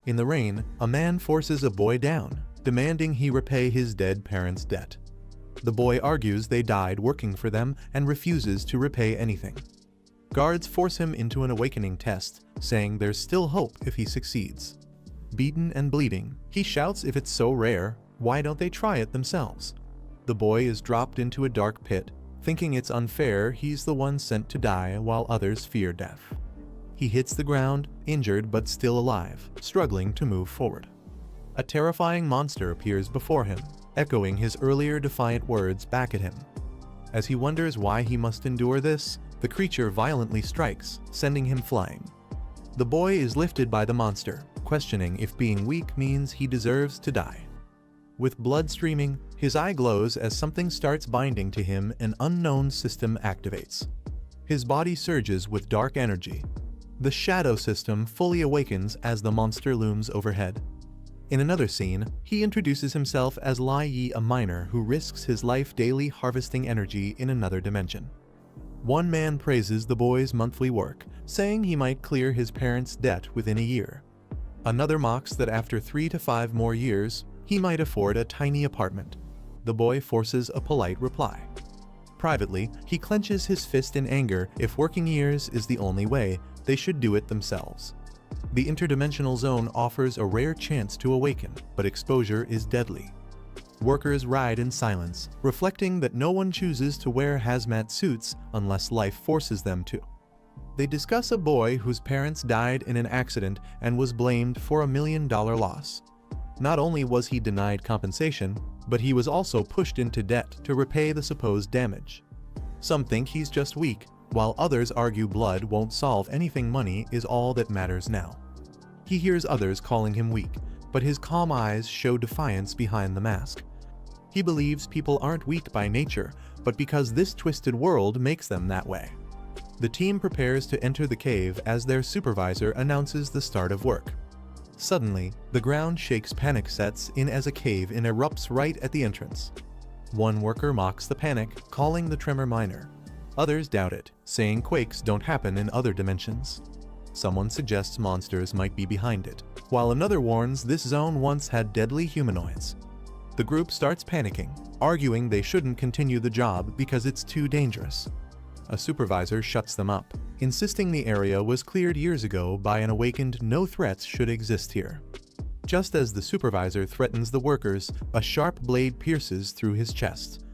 In the rain, a man forces a boy down, demanding he repay his dead parents' debt. The boy argues they died working for them and refuses to repay anything. Guards force him into an awakening test, saying there's still hope if he succeeds. Beaten and bleeding, he shouts if it's so rare, why don't they try it themselves? The boy is dropped into a dark pit, thinking it's unfair he's the one sent to die while others fear death. He hits the ground, injured but still alive, struggling to move forward. A terrifying monster appears before him, echoing his earlier defiant words back at him. As he wonders why he must endure this, the creature violently strikes, sending him flying. The boy is lifted by the monster, questioning if being weak means he deserves to die. With blood streaming, his eye glows as something starts binding to him. An unknown system activates. His body surges with dark energy. The shadow system fully awakens as the monster looms overhead. In another scene, he introduces himself as Lai Yi, a miner who risks his life daily harvesting energy in another dimension. One man praises the boy's monthly work, saying he might clear his parents' debt within a year. Another mocks that after 3 to 5 more years, he might afford a tiny apartment. The boy forces a polite reply. Privately, he clenches his fist in anger. If working years is the only way, they should do it themselves. The interdimensional zone offers a rare chance to awaken, but exposure is deadly. Workers ride in silence, reflecting that no one chooses to wear hazmat suits unless life forces them to. They discuss a boy whose parents died in an accident and was blamed for $1 million loss. Not only was he denied compensation, but he was also pushed into debt to repay the supposed damage. Some think he's just weak, while others argue blood won't solve anything. Money is all that matters now. He hears others calling him weak, but his calm eyes show defiance behind the mask. He believes people aren't weak by nature, but because this twisted world makes them that way. The team prepares to enter the cave as their supervisor announces the start of work. Suddenly, the ground shakes. Panic sets in as a cave erupts right at the entrance. One worker mocks the panic, calling the tremor minor. Others doubt it, saying quakes don't happen in other dimensions. Someone suggests monsters might be behind it, while another warns this zone once had deadly humanoids. The group starts panicking, arguing they shouldn't continue the job because it's too dangerous. A supervisor shuts them up, insisting the area was cleared years ago by an awakened. No threats should exist here. Just as the supervisor threatens the workers, a sharp blade pierces through his chest.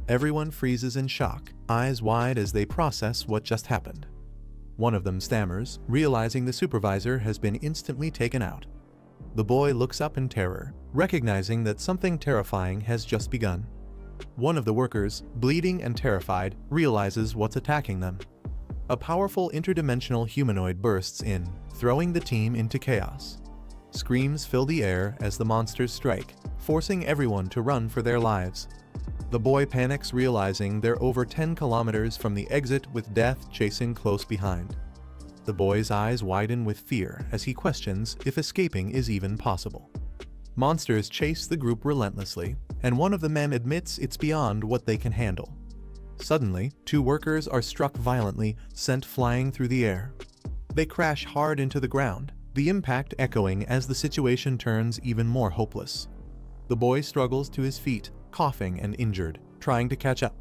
Everyone freezes in shock, eyes wide as they process what just happened. One of them stammers, realizing the supervisor has been instantly taken out. The boy looks up in terror, recognizing that something terrifying has just begun. One of the workers, bleeding and terrified, realizes what's attacking them. A powerful interdimensional humanoid bursts in, throwing the team into chaos. Screams fill the air as the monsters strike, forcing everyone to run for their lives. The boy panics, realizing they're over 10 kilometers from the exit with death chasing close behind. The boy's eyes widen with fear as he questions if escaping is even possible. Monsters chase the group relentlessly, and one of the men admits it's beyond what they can handle. Suddenly, 2 workers are struck violently, sent flying through the air. They crash hard into the ground, the impact echoing as the situation turns even more hopeless. The boy struggles to his feet, coughing and injured, trying to catch up.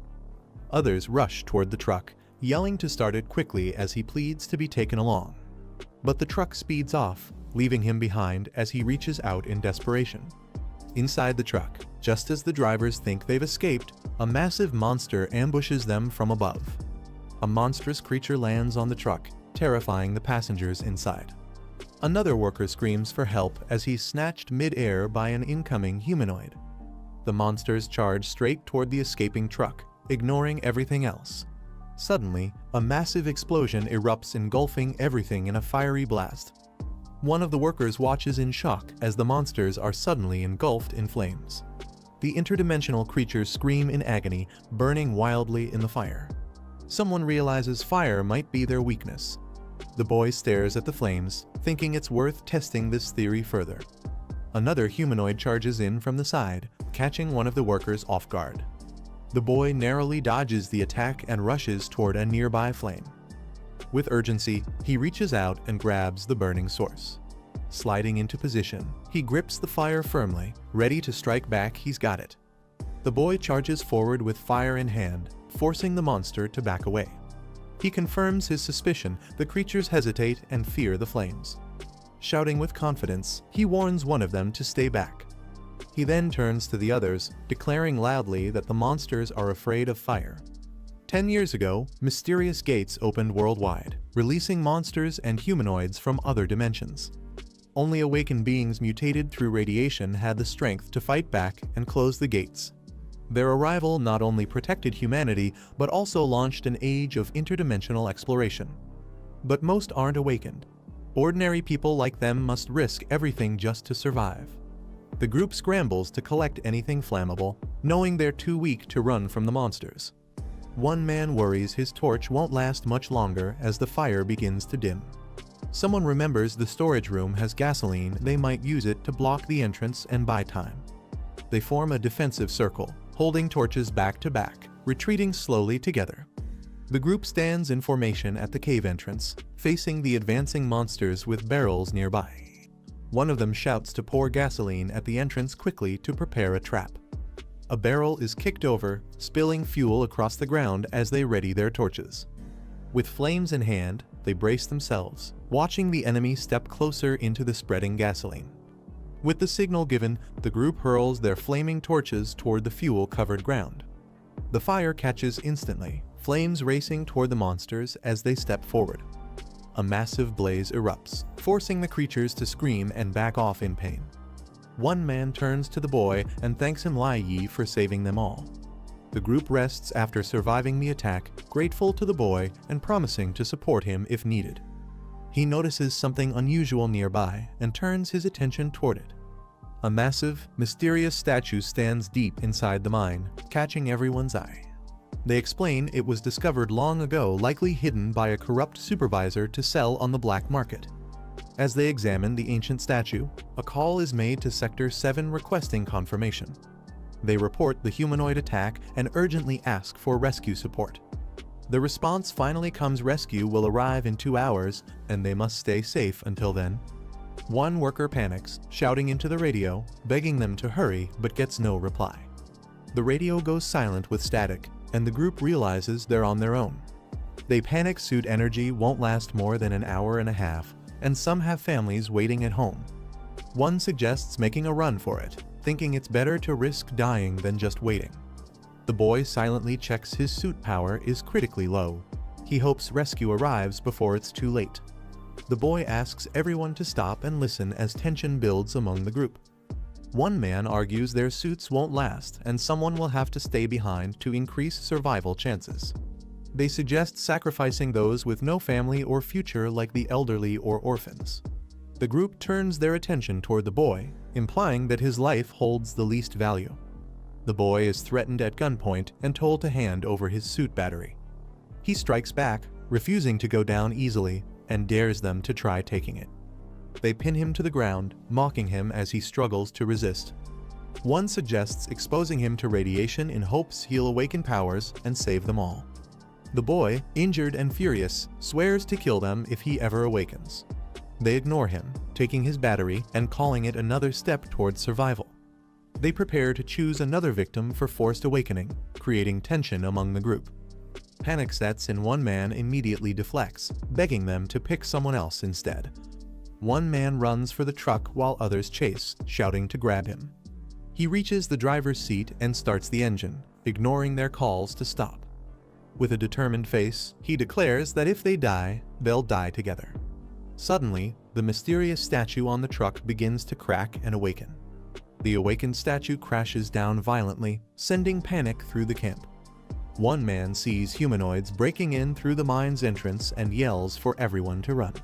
Others rush toward the truck, yelling to start it quickly as he pleads to be taken along. But the truck speeds off, leaving him behind as he reaches out in desperation. Inside the truck, just as the drivers think they've escaped, a massive monster ambushes them from above. A monstrous creature lands on the truck, terrifying the passengers inside. Another worker screams for help as he's snatched mid-air by an incoming humanoid. The monsters charge straight toward the escaping truck, ignoring everything else. Suddenly, a massive explosion erupts, engulfing everything in a fiery blast. One of the workers watches in shock as the monsters are suddenly engulfed in flames. The interdimensional creatures scream in agony, burning wildly in the fire. Someone realizes fire might be their weakness. The boy stares at the flames, thinking it's worth testing this theory further. Another humanoid charges in from the side, catching one of the workers off guard. The boy narrowly dodges the attack and rushes toward a nearby flame. With urgency, he reaches out and grabs the burning source. sliding into position. He grips the fire firmly, ready to strike back. He's got it. The boy charges forward with fire in hand, forcing the monster to back away. He confirms his suspicion. The creatures hesitate and fear the flames. Shouting with confidence, he warns one of them to stay back. He then turns to the others, declaring loudly that the monsters are afraid of fire. 10 years ago, mysterious gates opened worldwide, releasing monsters and humanoids from other dimensions. Only awakened beings mutated through radiation had the strength to fight back and close the gates. Their arrival not only protected humanity, but also launched an age of interdimensional exploration. But most aren't awakened. Ordinary people like them must risk everything just to survive. The group scrambles to collect anything flammable, knowing they're too weak to run from the monsters. One man worries his torch won't last much longer as the fire begins to dim. Someone remembers the storage room has gasoline. They might use it to block the entrance and buy time. They form a defensive circle, holding torches back to back, retreating slowly together. The group stands in formation at the cave entrance, facing the advancing monsters with barrels nearby. One of them shouts to pour gasoline at the entrance quickly to prepare a trap. A barrel is kicked over, spilling fuel across the ground as they ready their torches. With flames in hand, they brace themselves, watching the enemy step closer into the spreading gasoline. With the signal given, the group hurls their flaming torches toward the fuel-covered ground. The fire catches instantly, flames racing toward the monsters as they step forward. A massive blaze erupts, forcing the creatures to scream and back off in pain. One man turns to the boy and thanks him Lai Yi for saving them all. The group rests after surviving the attack, grateful to the boy and promising to support him if needed. He notices something unusual nearby and turns his attention toward it. A massive, mysterious statue stands deep inside the mine, catching everyone's eye. They explain it was discovered long ago, likely hidden by a corrupt supervisor to sell on the black market. As they examine the ancient statue, a call is made to Sector 7 requesting confirmation. They report the humanoid attack and urgently ask for rescue support. The response finally comes. Rescue will arrive in 2 hours, and they must stay safe until then. One worker panics, shouting into the radio, begging them to hurry, but gets no reply. The radio goes silent with static, and the group realizes they're on their own. They panic. Suit energy won't last more than an hour and a half, and some have families waiting at home. One suggests making a run for it, thinking it's better to risk dying than just waiting. The boy silently checks his suit power is critically low. He hopes rescue arrives before it's too late. The boy asks everyone to stop and listen as tension builds among the group. One man argues their suits won't last and someone will have to stay behind to increase survival chances. They suggest sacrificing those with no family or future, like the elderly or orphans. The group turns their attention toward the boy, implying that his life holds the least value. The boy is threatened at gunpoint and told to hand over his suit battery. He strikes back, refusing to go down easily, and dares them to try taking it. They pin him to the ground, mocking him as he struggles to resist. One suggests exposing him to radiation in hopes he'll awaken powers and save them all. The boy, injured and furious, swears to kill them if he ever awakens. They ignore him, taking his battery and calling it another step towards survival. They prepare to choose another victim for forced awakening, creating tension among the group. Panic sets in. One man immediately deflects, begging them to pick someone else instead. One man runs for the truck while others chase, shouting to grab him. He reaches the driver's seat and starts the engine, ignoring their calls to stop. With a determined face, he declares that if they die, they'll die together. Suddenly, the mysterious statue on the truck begins to crack and awaken. The awakened statue crashes down violently, sending panic through the camp. One man sees humanoids breaking in through the mine's entrance and yells for everyone to run.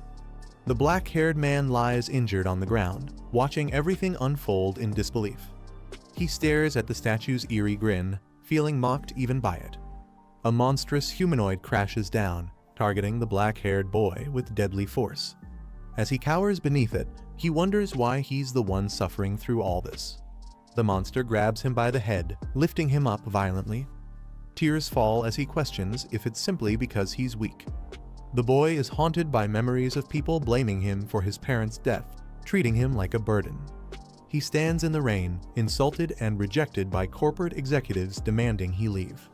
The black-haired man lies injured on the ground, watching everything unfold in disbelief. He stares at the statue's eerie grin, feeling mocked even by it. A monstrous humanoid crashes down, targeting the black-haired boy with deadly force. As he cowers beneath it, he wonders why he's the one suffering through all this. The monster grabs him by the head, lifting him up violently. Tears fall as he questions if it's simply because he's weak. The boy is haunted by memories of people blaming him for his parents' death, treating him like a burden. He stands in the rain, insulted and rejected by corporate executives demanding he leave.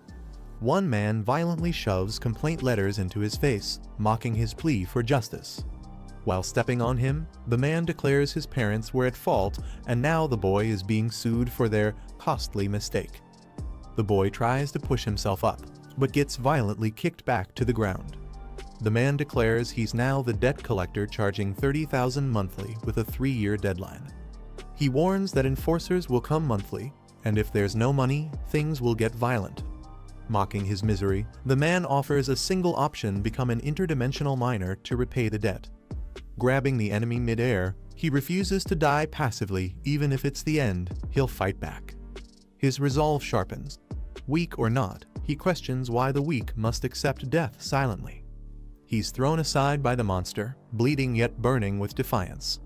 One man violently shoves complaint letters into his face, mocking his plea for justice. While stepping on him, the man declares his parents were at fault and now the boy is being sued for their costly mistake. The boy tries to push himself up, but gets violently kicked back to the ground. The man declares he's now the debt collector charging $30,000 monthly with a 3-year deadline. He warns that enforcers will come monthly, and if there's no money, things will get violent. Mocking his misery, the man offers a single option: become an interdimensional miner to repay the debt. Grabbing the enemy mid-air, he refuses to die passively. Even if it's the end, he'll fight back. His resolve sharpens. Weak or not, he questions why the weak must accept death silently. He's thrown aside by the monster, bleeding yet burning with defiance.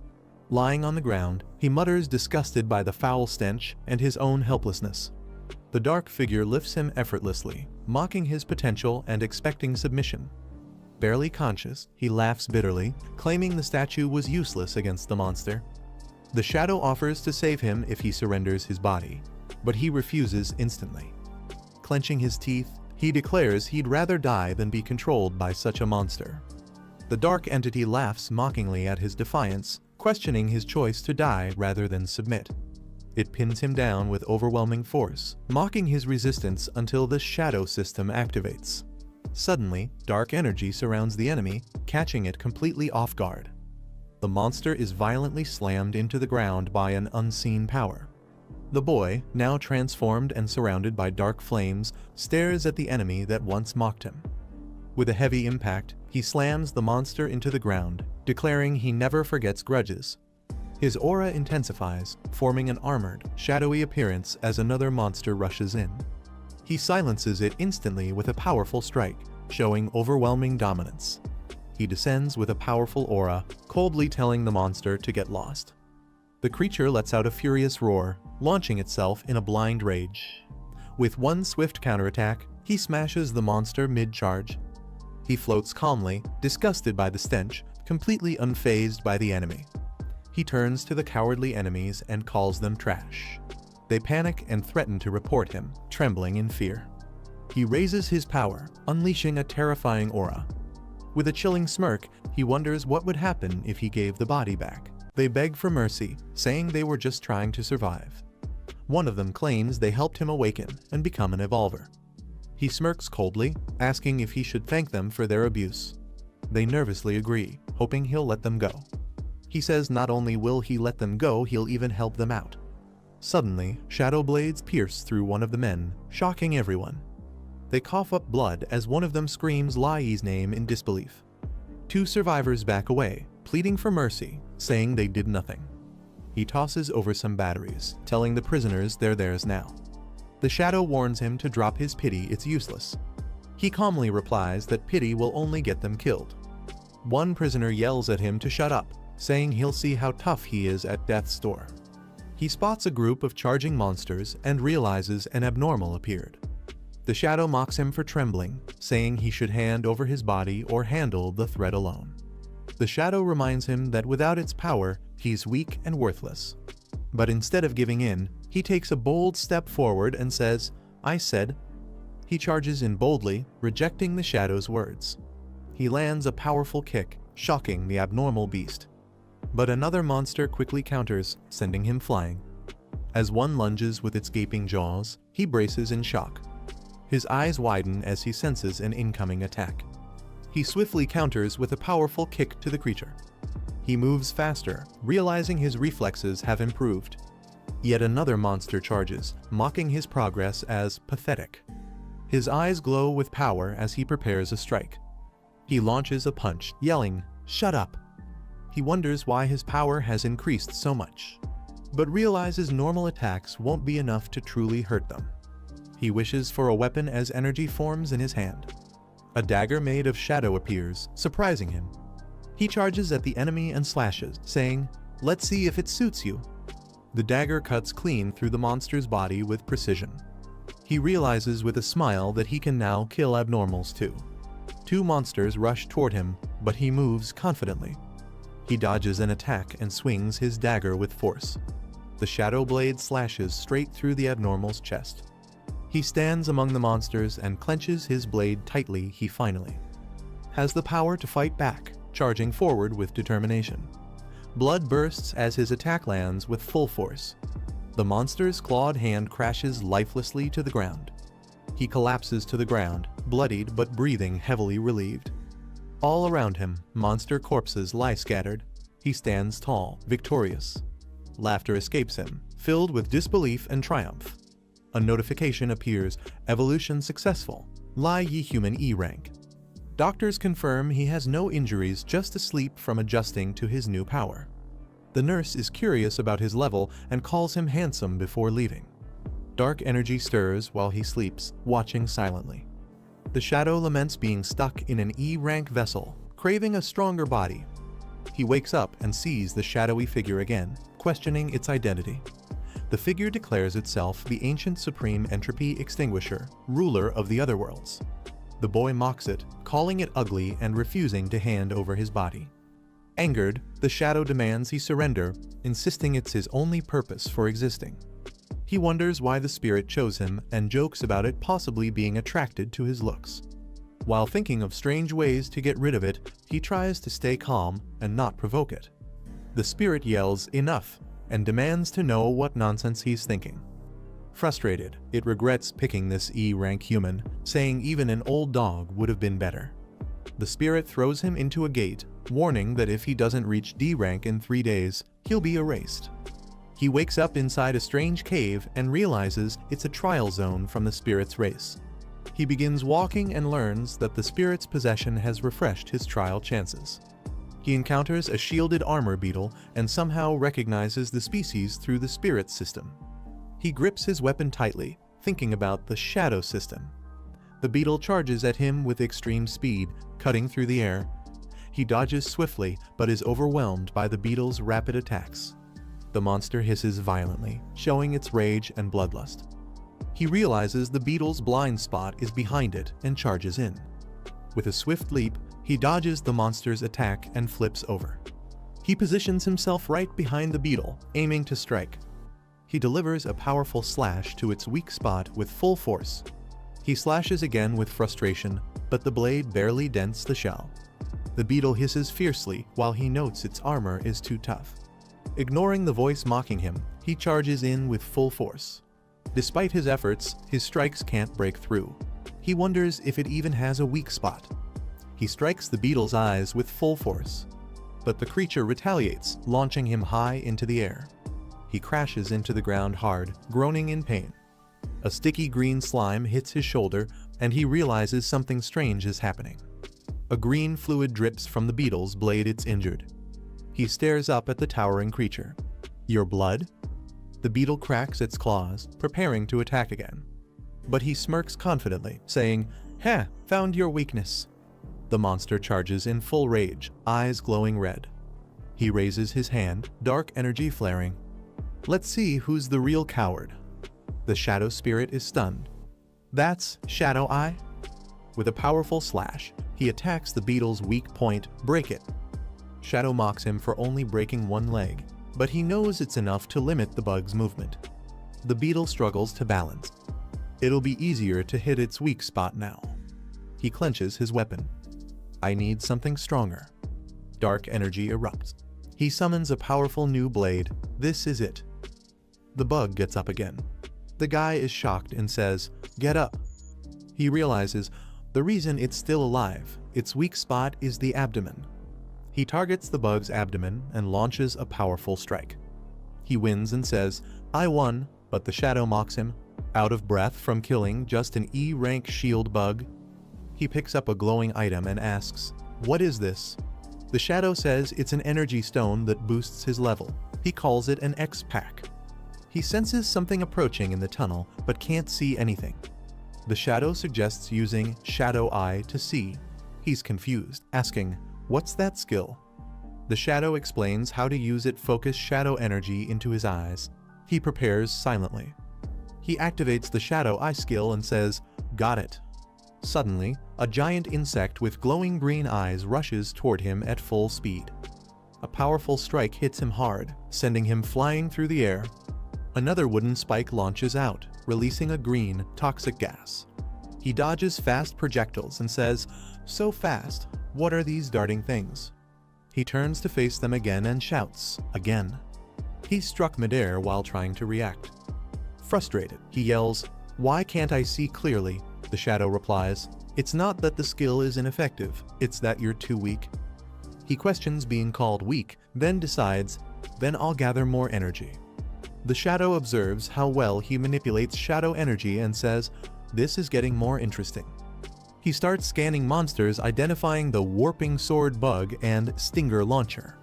Lying on the ground, he mutters, disgusted by the foul stench and his own helplessness. The dark figure lifts him effortlessly, mocking his potential and expecting submission. Barely conscious, he laughs bitterly, claiming the statue was useless against the monster. The shadow offers to save him if he surrenders his body, but he refuses instantly. Clenching his teeth, he declares he'd rather die than be controlled by such a monster. The dark entity laughs mockingly at his defiance, questioning his choice to die rather than submit. It pins him down with overwhelming force, mocking his resistance until the shadow system activates. Suddenly, dark energy surrounds the enemy, catching it completely off guard. The monster is violently slammed into the ground by an unseen power. The boy, now transformed and surrounded by dark flames, stares at the enemy that once mocked him. With a heavy impact, he slams the monster into the ground, declaring he never forgets grudges. His aura intensifies, forming an armored, shadowy appearance as another monster rushes in. He silences it instantly with a powerful strike, showing overwhelming dominance. He descends with a powerful aura, coldly telling the monster to get lost. The creature lets out a furious roar, launching itself in a blind rage. With one swift counterattack, he smashes the monster mid-charge. He floats calmly, disgusted by the stench, completely unfazed by the enemy. He turns to the cowardly enemies and calls them trash. They panic and threaten to report him, trembling in fear. He raises his power, unleashing a terrifying aura. With a chilling smirk, he wonders what would happen if he gave the body back. They beg for mercy, saying they were just trying to survive. One of them claims they helped him awaken and become an evolver. He smirks coldly, asking if he should thank them for their abuse. They nervously agree, hoping he'll let them go. He says not only will he let them go, he'll even help them out. Suddenly, shadow blades pierce through one of the men, shocking everyone. They cough up blood as one of them screams Lai's name in disbelief. 2 survivors back away, pleading for mercy, saying they did nothing. He tosses over some batteries, telling the prisoners they're theirs now. The shadow warns him to drop his pity, it's useless. He calmly replies that pity will only get them killed. One prisoner yells at him to shut up, saying he'll see how tough he is at death's door. He spots a group of charging monsters and realizes an abnormal appeared. The shadow mocks him for trembling, saying he should hand over his body or handle the threat alone. The shadow reminds him that without its power, he's weak and worthless. But instead of giving in, he takes a bold step forward and says, "I said." He charges in boldly, rejecting the shadow's words. He lands a powerful kick, shocking the abnormal beast. But another monster quickly counters, sending him flying. As one lunges with its gaping jaws, he braces in shock. His eyes widen as he senses an incoming attack. He swiftly counters with a powerful kick to the creature. He moves faster, realizing his reflexes have improved. Yet another monster charges, mocking his progress as pathetic. His eyes glow with power as he prepares a strike. He launches a punch, yelling, "Shut up!" He wonders why his power has increased so much, but realizes normal attacks won't be enough to truly hurt them. He wishes for a weapon as energy forms in his hand. A dagger made of shadow appears, surprising him. He charges at the enemy and slashes, saying, "Let's see if it suits you." The dagger cuts clean through the monster's body with precision. He realizes with a smile that he can now kill abnormals too. 2 monsters rush toward him, but he moves confidently. He dodges an attack and swings his dagger with force. The shadow blade slashes straight through the abnormal's chest. He stands among the monsters and clenches his blade tightly. He finally has the power to fight back, charging forward with determination. Blood bursts as his attack lands with full force. The monster's clawed hand crashes lifelessly to the ground. He collapses to the ground, bloodied but breathing heavily relieved. All around him, monster corpses lie scattered. He stands tall, victorious. Laughter escapes him, filled with disbelief and triumph. A notification appears, evolution successful. Lie ye human E rank. Doctors confirm he has no injuries, just asleep from adjusting to his new power. The nurse is curious about his level and calls him handsome before leaving. Dark energy stirs while he sleeps, watching silently. The shadow laments being stuck in an E rank vessel, craving a stronger body. He wakes up and sees the shadowy figure again, questioning its identity. The figure declares itself the ancient supreme entropy extinguisher, ruler of the otherworlds. The boy mocks it, calling it ugly and refusing to hand over his body. Angered, the shadow demands he surrender, insisting it's his only purpose for existing. He wonders why the spirit chose him and jokes about it possibly being attracted to his looks. While thinking of strange ways to get rid of it, he tries to stay calm and not provoke it. The spirit yells enough and demands to know what nonsense he's thinking. Frustrated, it regrets picking this E-rank human, saying even an old dog would have been better. The spirit throws him into a gate, warning that if he doesn't reach D rank in 3 days, he'll be erased. He wakes up inside a strange cave and realizes it's a trial zone from the spirit's race. He begins walking and learns that the spirit's possession has refreshed his trial chances. He encounters a shielded armor beetle and somehow recognizes the species through the spirit system. He grips his weapon tightly, thinking about the shadow system. The beetle charges at him with extreme speed, cutting through the air. He dodges swiftly, but is overwhelmed by the beetle's rapid attacks. The monster hisses violently, showing its rage and bloodlust. He realizes the beetle's blind spot is behind it and charges in. With a swift leap, he dodges the monster's attack and flips over. He positions himself right behind the beetle, aiming to strike. He delivers a powerful slash to its weak spot with full force. He slashes again with frustration, but the blade barely dents the shell. The beetle hisses fiercely while he notes its armor is too tough. Ignoring the voice mocking him, he charges in with full force. Despite his efforts, his strikes can't break through. He wonders if it even has a weak spot. He strikes the beetle's eyes with full force, but the creature retaliates, launching him high into the air. He crashes into the ground hard, groaning in pain. A sticky green slime hits his shoulder, and he realizes something strange is happening. A green fluid drips from the beetle's blade. It's injured. He stares up at the towering creature. "Your blood?" The beetle cracks its claws, preparing to attack again. But he smirks confidently, saying, "Ha, found your weakness." The monster charges in full rage, eyes glowing red. He raises his hand, dark energy flaring. Let's see who's the real coward. The shadow spirit is stunned. That's Shadow Eye? With a powerful slash, he attacks the beetle's weak point, break it. Shadow mocks him for only breaking one leg, but he knows it's enough to limit the bug's movement. The beetle struggles to balance. It'll be easier to hit its weak spot now. He clenches his weapon. I need something stronger. Dark energy erupts. He summons a powerful new blade. This is it. The bug gets up again. The guy is shocked and says, "Get up." He realizes the reason it's still alive, its weak spot is the abdomen. He targets the bug's abdomen and launches a powerful strike. He wins and says, "I won," but the shadow mocks him. Out of breath from killing just an E-rank shield bug, he picks up a glowing item and asks, "What is this?" The shadow says it's an energy stone that boosts his level. He calls it an X-Pack. He senses something approaching in the tunnel, but can't see anything. The shadow suggests using Shadow Eye to see. He's confused, asking, "What's that skill?" The shadow explains how to use it. Focus shadow energy into his eyes. He prepares silently. He activates the Shadow Eye skill and says, "Got it." Suddenly, a giant insect with glowing green eyes rushes toward him at full speed. A powerful strike hits him hard, sending him flying through the air. Another wooden spike launches out, releasing a green, toxic gas. He dodges fast projectiles and says, "So fast, what are these darting things?" He turns to face them again and shouts, again. He's struck midair while trying to react. Frustrated, he yells, "Why can't I see clearly?" The shadow replies, "It's not that the skill is ineffective, it's that you're too weak." He questions being called weak, then decides, "Then I'll gather more energy." The shadow observes how well he manipulates shadow energy and says, "This is getting more interesting." He starts scanning monsters, identifying the warping sword bug and stinger launcher.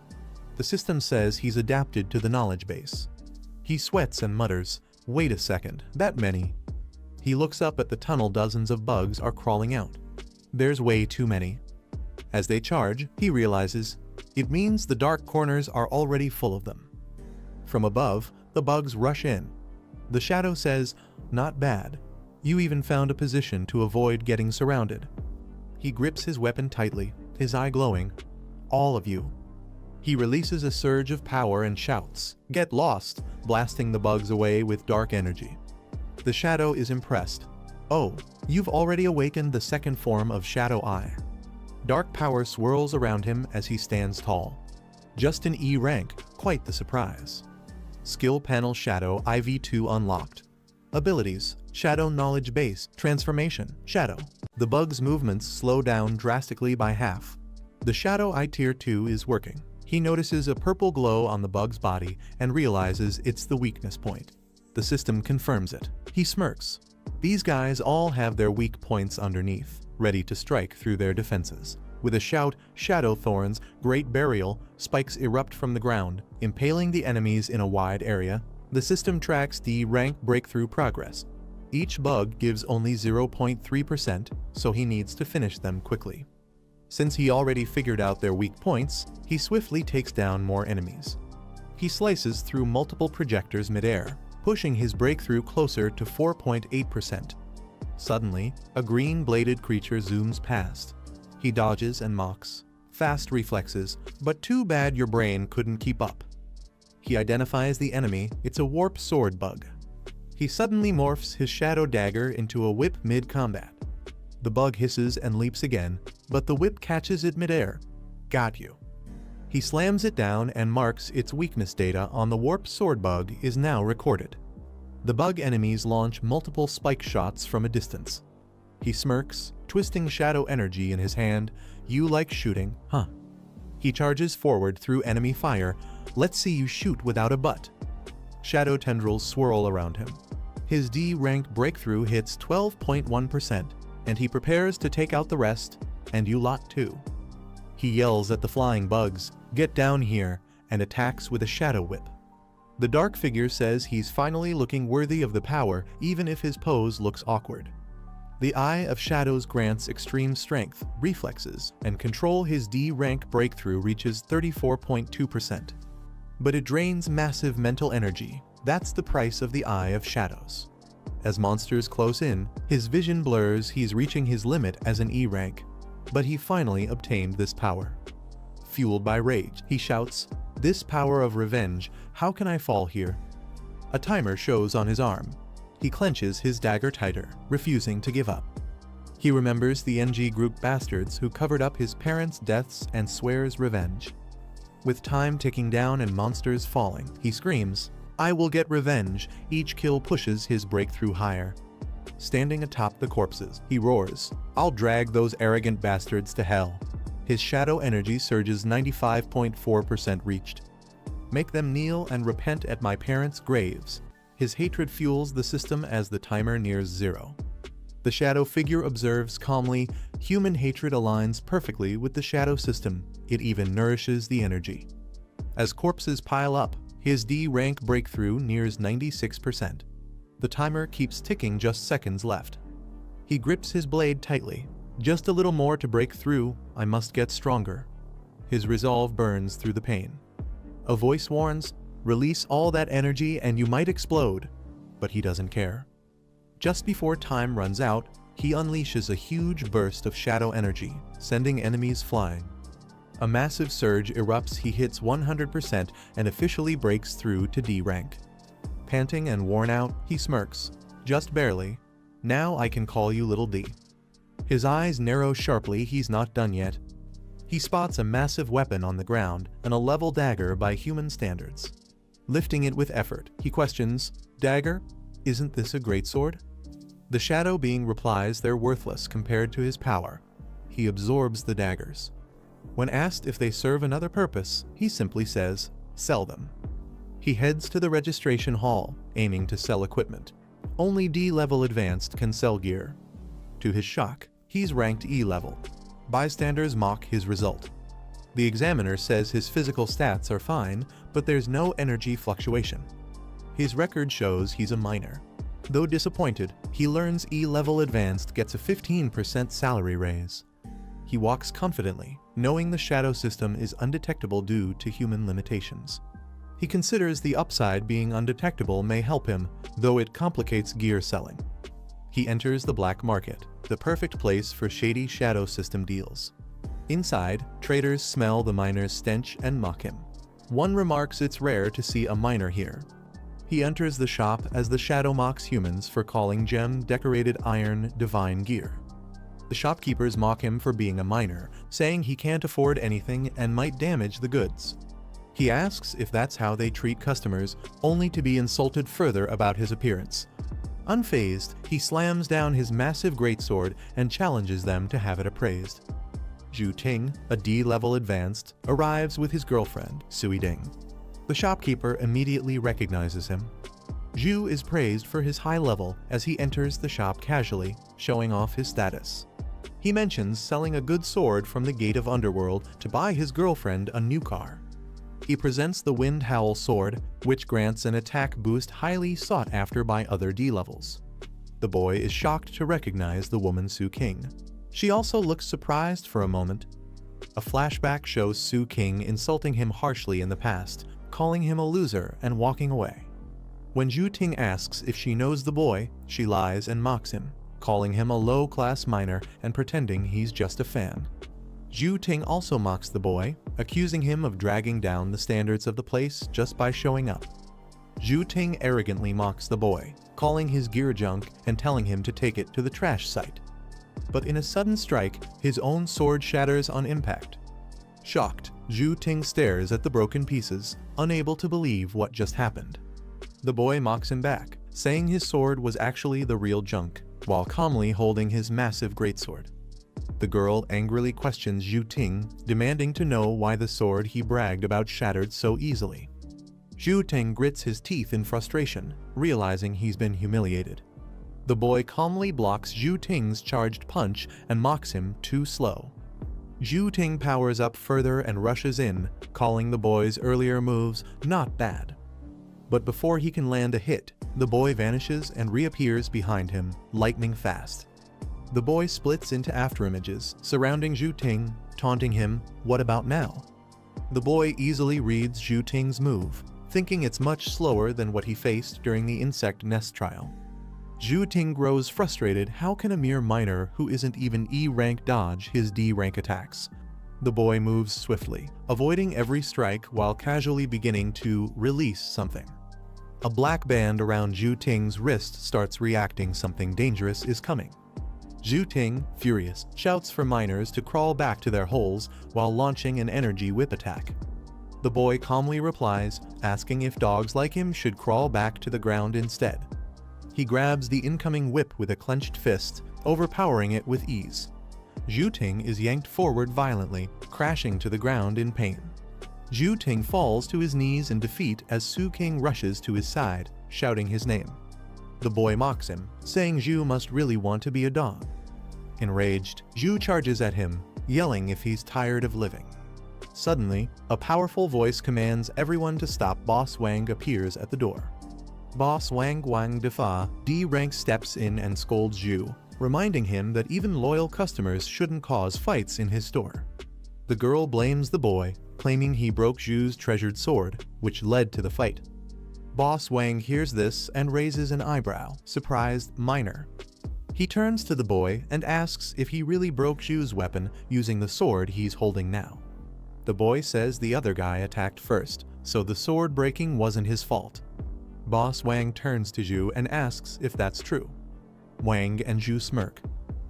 The system says he's adapted to the knowledge base. He sweats and mutters, "Wait a second, that many?" He looks up at the tunnel. Dozens of bugs are crawling out. There's way too many. As they charge, he realizes, it means the dark corners are already full of them. From above, the bugs rush in. The shadow says, "Not bad. You even found a position to avoid getting surrounded." He grips his weapon tightly, his eye glowing. "All of you." He releases a surge of power and shouts, "Get lost," blasting the bugs away with dark energy. The shadow is impressed. "Oh, you've already awakened the second form of Shadow Eye." Dark power swirls around him as he stands tall. Just an E rank, quite the surprise. Skill panel Shadow IV2 unlocked. Abilities, Shadow Knowledge Base, Transformation, Shadow. The bug's movements slow down drastically by half. The Shadow Eye Tier 2 is working. He notices a purple glow on the bug's body and realizes it's the weakness point. The system confirms it. He smirks. These guys all have their weak points underneath, ready to strike through their defenses. With a shout, Shadow Thorns, Great Burial, spikes erupt from the ground, impaling the enemies in a wide area. The system tracks D rank breakthrough progress. Each bug gives only 0.3%, so he needs to finish them quickly. Since he already figured out their weak points, he swiftly takes down more enemies. He slices through multiple projectors midair, pushing his breakthrough closer to 4.8%. Suddenly, a green-bladed creature zooms past. He dodges and mocks. Fast reflexes, but too bad your brain couldn't keep up. He identifies the enemy. It's a warp sword bug. He suddenly morphs his shadow dagger into a whip mid-combat. The bug hisses and leaps again, but the whip catches it midair. Got you. He slams it down and marks its weakness. Data on the warp sword bug is now recorded. The bug enemies launch multiple spike shots from a distance. He smirks, twisting shadow energy in his hand. "You like shooting, huh?" He charges forward through enemy fire. "Let's see you shoot without a butt." Shadow tendrils swirl around him. His D rank breakthrough hits 12.1%, and he prepares to take out the rest, and you lot too. He yells at the flying bugs, "Get down here," and attacks with a shadow whip. The dark figure says he's finally looking worthy of the power, even if his pose looks awkward. The Eye of Shadows grants extreme strength, reflexes, and control. His D rank breakthrough reaches 34.2%. But it drains massive mental energy. That's the price of the Eye of Shadows. As monsters close in, his vision blurs. He's reaching his limit as an E rank. But he finally obtained this power. Fueled by rage, he shouts, "This power of revenge, how can I fall here?" A timer shows on his arm. He clenches his dagger tighter, refusing to give up. He remembers the NG group bastards who covered up his parents' deaths and swears revenge. With time ticking down and monsters falling, he screams, "I will get revenge." Each kill pushes his breakthrough higher. Standing atop the corpses, he roars, "I'll drag those arrogant bastards to hell." His shadow energy surges 95.4% reached. "Make them kneel and repent at my parents' graves." His hatred fuels the system as the timer nears 0. The shadow figure observes calmly. Human hatred aligns perfectly with the shadow system. It even nourishes the energy. As corpses pile up, his D rank breakthrough nears 96%. The timer keeps ticking, just seconds left. He grips his blade tightly. "Just a little more to break through. I must get stronger." His resolve burns through the pain. A voice warns, "Release all that energy and you might explode." But he doesn't care. Just before time runs out, he unleashes a huge burst of shadow energy, sending enemies flying. A massive surge erupts, he hits 100% and officially breaks through to D rank. Panting and worn out, he smirks. Just barely. Now I can call you Little D. His eyes narrow sharply, he's not done yet. He spots a massive weapon on the ground and a level dagger by human standards. Lifting it with effort, he questions, "Dagger? Isn't this a greatsword?" The shadow being replies they're worthless compared to his power. He absorbs the daggers. When asked if they serve another purpose, he simply says, "Sell them." He heads to the registration hall, aiming to sell equipment. Only D-level advanced can sell gear. To his shock, he's ranked E-level. Bystanders mock his result. The examiner says his physical stats are fine, but there's no energy fluctuation. His record shows he's a minor. Though disappointed, he learns E-level advanced gets a 15% salary raise. He walks confidently, knowing the shadow system is undetectable due to human limitations. He considers the upside being undetectable may help him, though it complicates gear selling. He enters the black market, the perfect place for shady shadow system deals. Inside, traders smell the miner's stench and mock him. One remarks it's rare to see a miner here. He enters the shop as the shadow mocks humans for calling gem-decorated iron divine gear. The shopkeepers mock him for being a miner, saying he can't afford anything and might damage the goods. He asks if that's how they treat customers, only to be insulted further about his appearance. Unfazed, he slams down his massive greatsword and challenges them to have it appraised. Zhu Ting, a D-level advanced, arrives with his girlfriend, Sui Ding. The shopkeeper immediately recognizes him. Zhu is praised for his high level as he enters the shop casually, showing off his status. He mentions selling a good sword from the Gate of Underworld to buy his girlfriend a new car. He presents the Wind Howl sword, which grants an attack boost highly sought after by other D-levels. The boy is shocked to recognize the woman Su King. She also looks surprised for a moment. A flashback shows Su King insulting him harshly in the past, calling him a loser and walking away. When Zhu Ting asks if she knows the boy, she lies and mocks him, calling him a low-class miner and pretending he's just a fan. Zhu Ting also mocks the boy, accusing him of dragging down the standards of the place just by showing up. Zhu Ting arrogantly mocks the boy, calling his gear junk and telling him to take it to the trash site. But in a sudden strike, his own sword shatters on impact. Shocked, Zhu Ting stares at the broken pieces, unable to believe what just happened. The boy mocks him back, saying his sword was actually the real junk, while calmly holding his massive greatsword. The girl angrily questions Zhu Ting, demanding to know why the sword he bragged about shattered so easily. Zhu Ting grits his teeth in frustration, realizing he's been humiliated. The boy calmly blocks Zhu Ting's charged punch and mocks him too slow. Zhu Ting powers up further and rushes in, calling the boy's earlier moves not bad. But before he can land a hit, the boy vanishes and reappears behind him, lightning fast. The boy splits into afterimages, surrounding Zhu Ting, taunting him, "What about now?" The boy easily reads Zhu Ting's move, thinking it's much slower than what he faced during the insect nest trial. Zhu Ting grows frustrated. How can a mere miner who isn't even E-rank dodge his D-rank attacks? The boy moves swiftly, avoiding every strike while casually beginning to release something. A black band around Zhu Ting's wrist starts reacting something dangerous is coming. Zhu Ting, furious, shouts for miners to crawl back to their holes while launching an energy whip attack. The boy calmly replies, asking if dogs like him should crawl back to the ground instead. He grabs the incoming whip with a clenched fist, overpowering it with ease. Zhu Ting is yanked forward violently, crashing to the ground in pain. Zhu Ting falls to his knees in defeat as Su King rushes to his side, shouting his name. The boy mocks him, saying Zhu must really want to be a dog. Enraged, Zhu charges at him, yelling if he's tired of living. Suddenly, a powerful voice commands everyone to stop. Boss Wang appears at the door. Boss Wang Defa, D-rank steps in and scolds Zhu, reminding him that even loyal customers shouldn't cause fights in his store. The girl blames the boy, claiming he broke Zhu's treasured sword, which led to the fight. Boss Wang hears this and raises an eyebrow, surprised miner. He turns to the boy and asks if he really broke Zhu's weapon using the sword he's holding now. The boy says the other guy attacked first, so the sword breaking wasn't his fault. Boss Wang turns to Zhu and asks if that's true. Wang and Zhu smirk.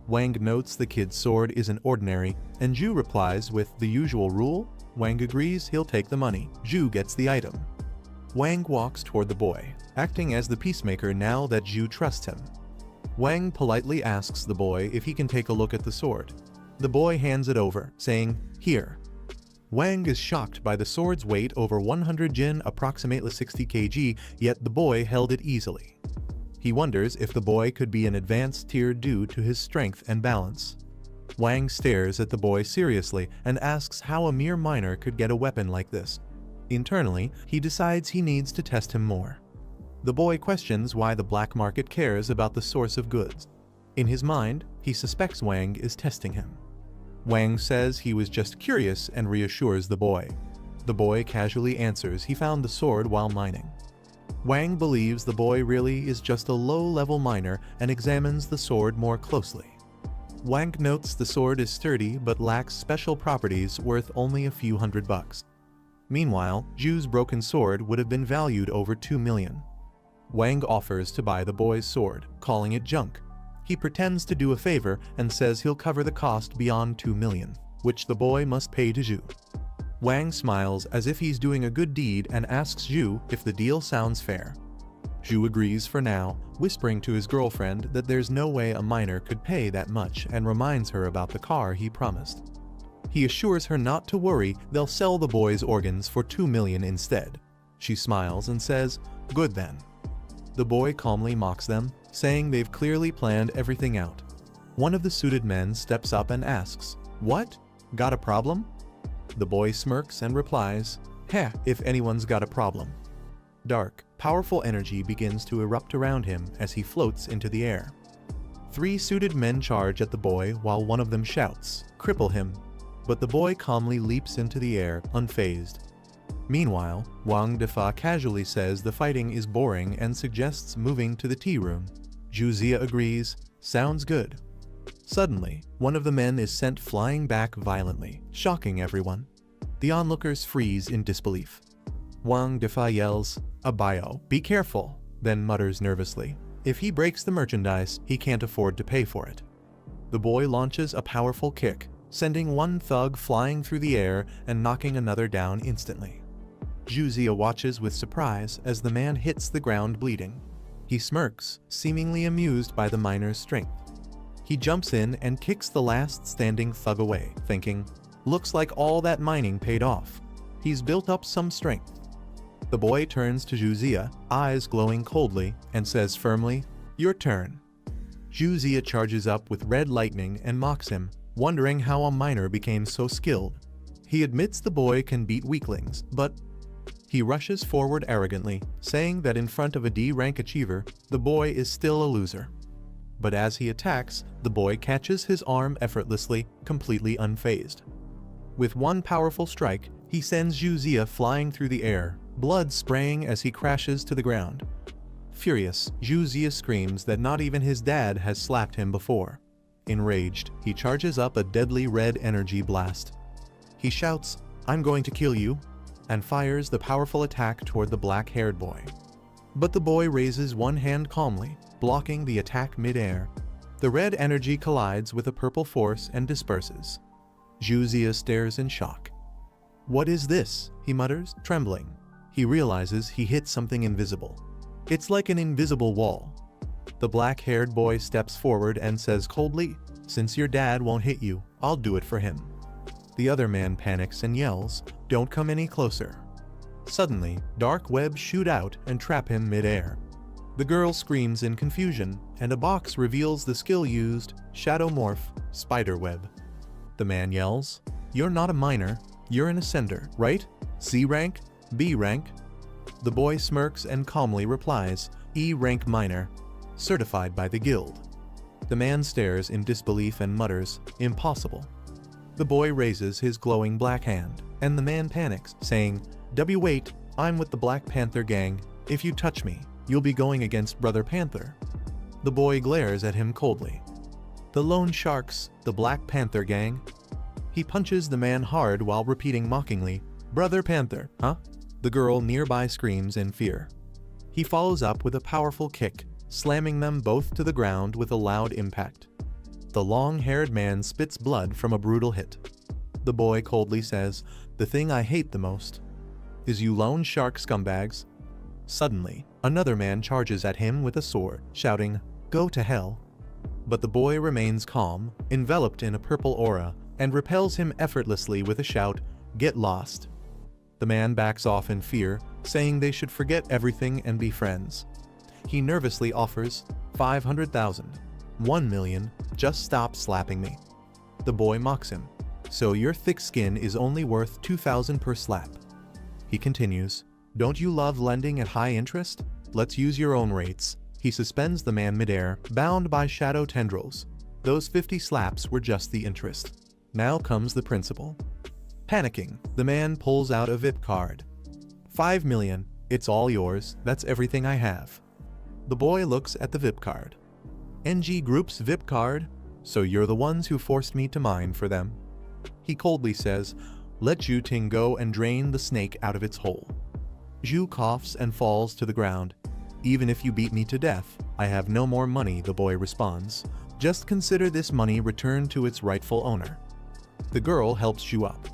Wang notes the kid's sword isn't ordinary, and Zhu replies with the usual rule. Wang agrees he'll take the money. Zhu gets the item. Wang walks toward the boy, acting as the peacemaker now that Zhu trusts him. Wang politely asks the boy if he can take a look at the sword. The boy hands it over, saying, "Here." Wang is shocked by the sword's weight over 100 jin, approximately 60 kg, yet the boy held it easily. He wonders if the boy could be an advanced tier due to his strength and balance. Wang stares at the boy seriously and asks how a mere minor could get a weapon like this. Internally, he decides he needs to test him more. The boy questions why the black market cares about the source of goods. In his mind, he suspects Wang is testing him. Wang says he was just curious and reassures the boy. The boy casually answers he found the sword while mining. Wang believes the boy really is just a low-level miner and examines the sword more closely. Wang notes the sword is sturdy but lacks special properties worth only a few $100. Meanwhile, Zhu's broken sword would have been valued over 2 million. Wang offers to buy the boy's sword, calling it junk. He pretends to do a favor and says he'll cover the cost beyond 2 million, which the boy must pay to Zhu. Wang smiles as if he's doing a good deed and asks Zhu if the deal sounds fair. Zhu agrees for now, whispering to his girlfriend that there's no way a miner could pay that much and reminds her about the car he promised. He assures her not to worry, they'll sell the boy's organs for 2 million instead. She smiles and says, "Good then." The boy calmly mocks them, saying they've clearly planned everything out. One of the suited men steps up and asks, "What? Got a problem?" The boy smirks and replies, "Heh, if anyone's got a problem." Dark, powerful energy begins to erupt around him as he floats into the air. 3 suited men charge at the boy while one of them shouts, "Cripple him!" But the boy calmly leaps into the air, unfazed. Meanwhile, Wang Defa casually says the fighting is boring and suggests moving to the tea room. Zhu agrees, "Sounds good." Suddenly, one of the men is sent flying back violently, shocking everyone. The onlookers freeze in disbelief. Wang Defa yells, "Abayo, be careful," then mutters nervously, if he breaks the merchandise, he can't afford to pay for it. The boy launches a powerful kick, sending one thug flying through the air and knocking another down instantly. Zhu watches with surprise as the man hits the ground bleeding. He smirks, seemingly amused by the miner's strength. He jumps in and kicks the last standing thug away, thinking, "Looks like all that mining paid off. He's built up some strength." The boy turns to Zhu, eyes glowing coldly, and says firmly, "Your turn." Zhu charges up with red lightning and mocks him, wondering how a miner became so skilled. He admits the boy can beat weaklings, but he rushes forward arrogantly, saying that in front of a D-rank achiever, the boy is still a loser. But as he attacks, the boy catches his arm effortlessly, completely unfazed. With one powerful strike, he sends Zhu flying through the air, blood spraying as he crashes to the ground. Furious, Zhu screams that not even his dad has slapped him before. Enraged, he charges up a deadly red energy blast. He shouts, "I'm going to kill you," and fires the powerful attack toward the black-haired boy. But the boy raises one hand calmly, blocking the attack mid-air. The red energy collides with a purple force and disperses. Zhu stares in shock. "What is this?" he mutters, trembling. He realizes he hit something invisible. It's like an invisible wall. The black-haired boy steps forward and says coldly, "Since your dad won't hit you, I'll do it for him." The other man panics and yells, "Don't come any closer." Suddenly, dark webs shoot out and trap him mid-air. The girl screams in confusion, and a box reveals the skill used, Shadow Morph, Spiderweb. The man yells, "You're not a miner, you're an ascender, right? C rank? B rank?" The boy smirks and calmly replies, "E rank miner, certified by the guild." The man stares in disbelief and mutters, "Impossible." The boy raises his glowing black hand, and the man panics, saying, "Wait, I'm with the Black Panther gang. If you touch me, you'll be going against Brother Panther." The boy glares at him coldly. "The Lone Sharks, the Black Panther gang?" He punches the man hard while repeating mockingly, "Brother Panther, huh?" The girl nearby screams in fear. He follows up with a powerful kick, slamming them both to the ground with a loud impact. The long-haired man spits blood from a brutal hit. The boy coldly says, "The thing I hate the most is you loan shark scumbags." Suddenly, another man charges at him with a sword, shouting, "Go to hell." But the boy remains calm, enveloped in a purple aura, and repels him effortlessly with a shout, "Get lost." The man backs off in fear, saying they should forget everything and be friends. He nervously offers, 500,000, 1 million, just stop slapping me. The boy mocks him, "So your thick skin is only worth 2,000 per slap." He continues, "Don't you love lending at high interest? Let's use your own rates." He suspends the man midair, bound by shadow tendrils. Those 50 slaps were just the interest. Now comes the principal. Panicking, the man pulls out a VIP card. 5 million, it's all yours, that's everything I have. The boy looks at the VIP card. NG Group's VIP card? So you're the ones who forced me to mine for them. He coldly says, "Let Zhu Ting go and drain the snake out of its hole." Zhu coughs and falls to the ground. "Even if you beat me to death, I have no more money," the boy responds. "Just consider this money returned to its rightful owner." The girl helps Zhu up.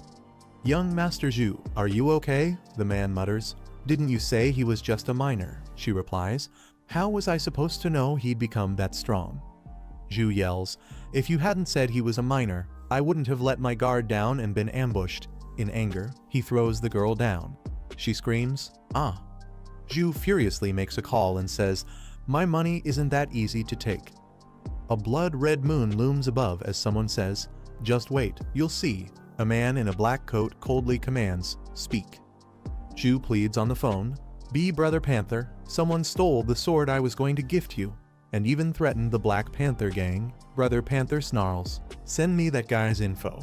"Young Master Zhu, are you okay?" the man mutters. "Didn't you say he was just a miner?" she replies. "How was I supposed to know he'd become that strong?" Zhu yells, "If you hadn't said he was a miner, I wouldn't have let my guard down and been ambushed." In anger, he throws the girl down. She screams, "Ah!" Zhu furiously makes a call and says, "My money isn't that easy to take." A blood-red moon looms above as someone says, "Just wait, you'll see." A man in a black coat coldly commands, "Speak." Zhu pleads on the phone, "Be Brother Panther, someone stole the sword I was going to gift you, and even threatened the Black Panther gang." Brother Panther snarls, "Send me that guy's info."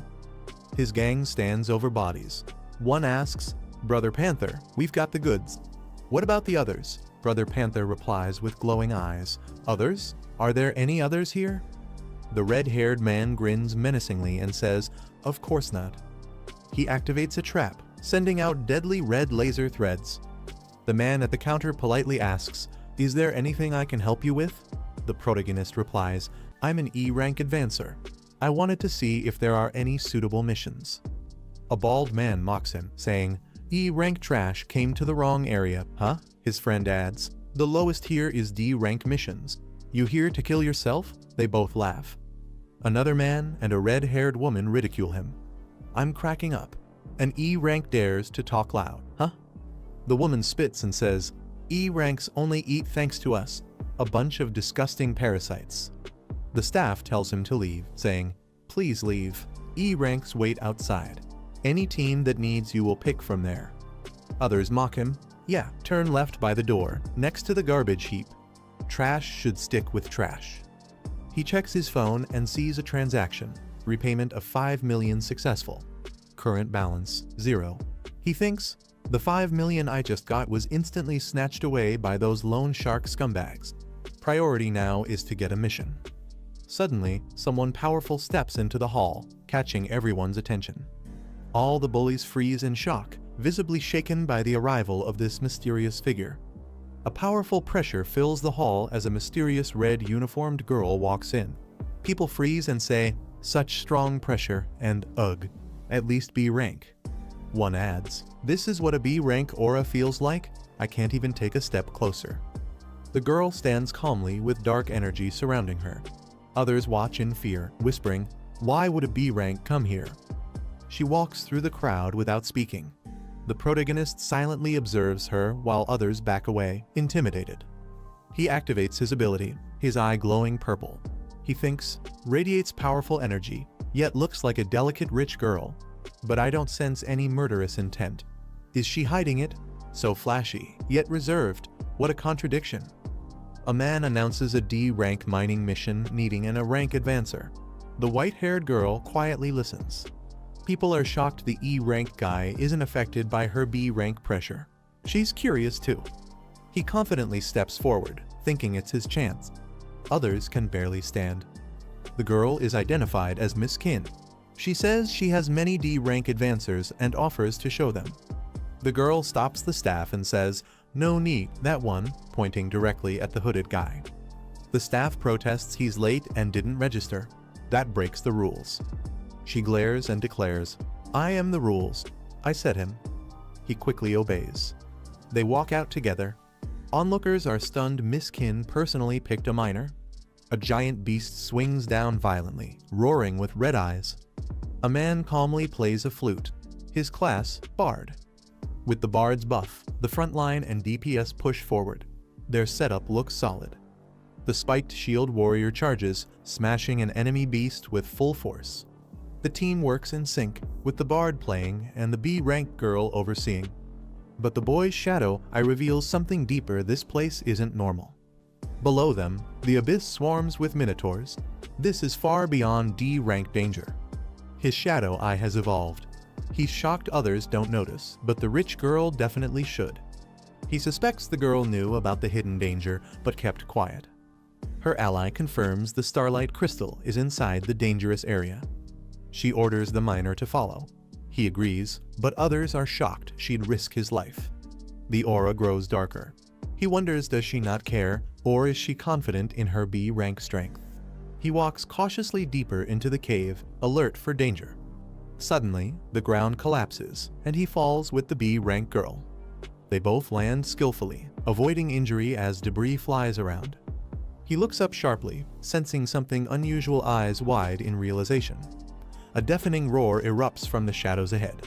His gang stands over bodies. One asks, "Brother Panther, we've got the goods. What about the others?" Brother Panther replies with glowing eyes, "Others? Are there any others here?" The red-haired man grins menacingly and says, "Of course not." He activates a trap, sending out deadly red laser threads. The man at the counter politely asks, "Is there anything I can help you with?" The protagonist replies, "I'm an E-rank advancer. I wanted to see if there are any suitable missions." A bald man mocks him, saying, "E-rank trash came to the wrong area, huh?" His friend adds, "The lowest here is D-rank missions. You here to kill yourself?" They both laugh. Another man and a red-haired woman ridicule him. "I'm cracking up. An E-rank dares to talk loud, huh?" The woman spits and says, "E-ranks only eat thanks to us. A bunch of disgusting parasites." The staff tells him to leave, saying, "Please leave. E-ranks wait outside. Any team that needs you will pick from there." Others mock him. "Yeah, turn left by the door, next to the garbage heap. Trash should stick with trash." He checks his phone and sees a transaction. Repayment of 5 million successful. Current balance, 0. He thinks, "The 5 million I just got was instantly snatched away by those loan shark scumbags. Priority now is to get a mission." Suddenly, someone powerful steps into the hall, catching everyone's attention. All the bullies freeze in shock, visibly shaken by the arrival of this mysterious figure. A powerful pressure fills the hall as a mysterious red uniformed girl walks in. People freeze and say, "Such strong pressure," and "Ugh, at least B rank." One adds, "This is what a B rank aura feels like? I can't even take a step closer." The girl stands calmly with dark energy surrounding her. Others watch in fear, whispering, "Why would a B rank come here?" She walks through the crowd without speaking. The protagonist silently observes her while others back away, intimidated. He activates his ability, his eye glowing purple. He thinks, "Radiates powerful energy, yet looks like a delicate rich girl. But I don't sense any murderous intent. Is she hiding it? So flashy, yet reserved. What a contradiction." A man announces a D-rank mining mission needing a rank advancer. The white-haired girl quietly listens. People are shocked the E-rank guy isn't affected by her B-rank pressure. She's curious too. He confidently steps forward, thinking it's his chance. Others can barely stand. The girl is identified as Miss Kin. She says she has many D rank advancers and offers to show them. The girl stops the staff and says, "No need, that one," pointing directly at the hooded guy. The staff protests he's late and didn't register. That breaks the rules. She glares and declares, "I am the rules. I set him." He quickly obeys. They walk out together. Onlookers are stunned Miss Kin personally picked a minor. A giant beast swings down violently, roaring with red eyes. A man calmly plays a flute. His class, Bard. With the Bard's buff, the front line and DPS push forward. Their setup looks solid. The spiked shield warrior charges, smashing an enemy beast with full force. The team works in sync, with the Bard playing and the B-rank girl overseeing. But the boy's shadow eye reveals something deeper. This place isn't normal. Below them, the abyss swarms with minotaurs. This is far beyond D-rank danger. His shadow eye has evolved. He's shocked others don't notice, but the rich girl definitely should. He suspects the girl knew about the hidden danger, but kept quiet. Her ally confirms the starlight crystal is inside the dangerous area. She orders the miner to follow. He agrees, but others are shocked she'd risk his life. The aura grows darker. He wonders, does she not care, or is she confident in her B-rank strength? He walks cautiously deeper into the cave, alert for danger. Suddenly, the ground collapses, and he falls with the B-rank girl. They both land skillfully, avoiding injury as debris flies around. He looks up sharply, sensing something unusual, eyes wide in realization. A deafening roar erupts from the shadows ahead.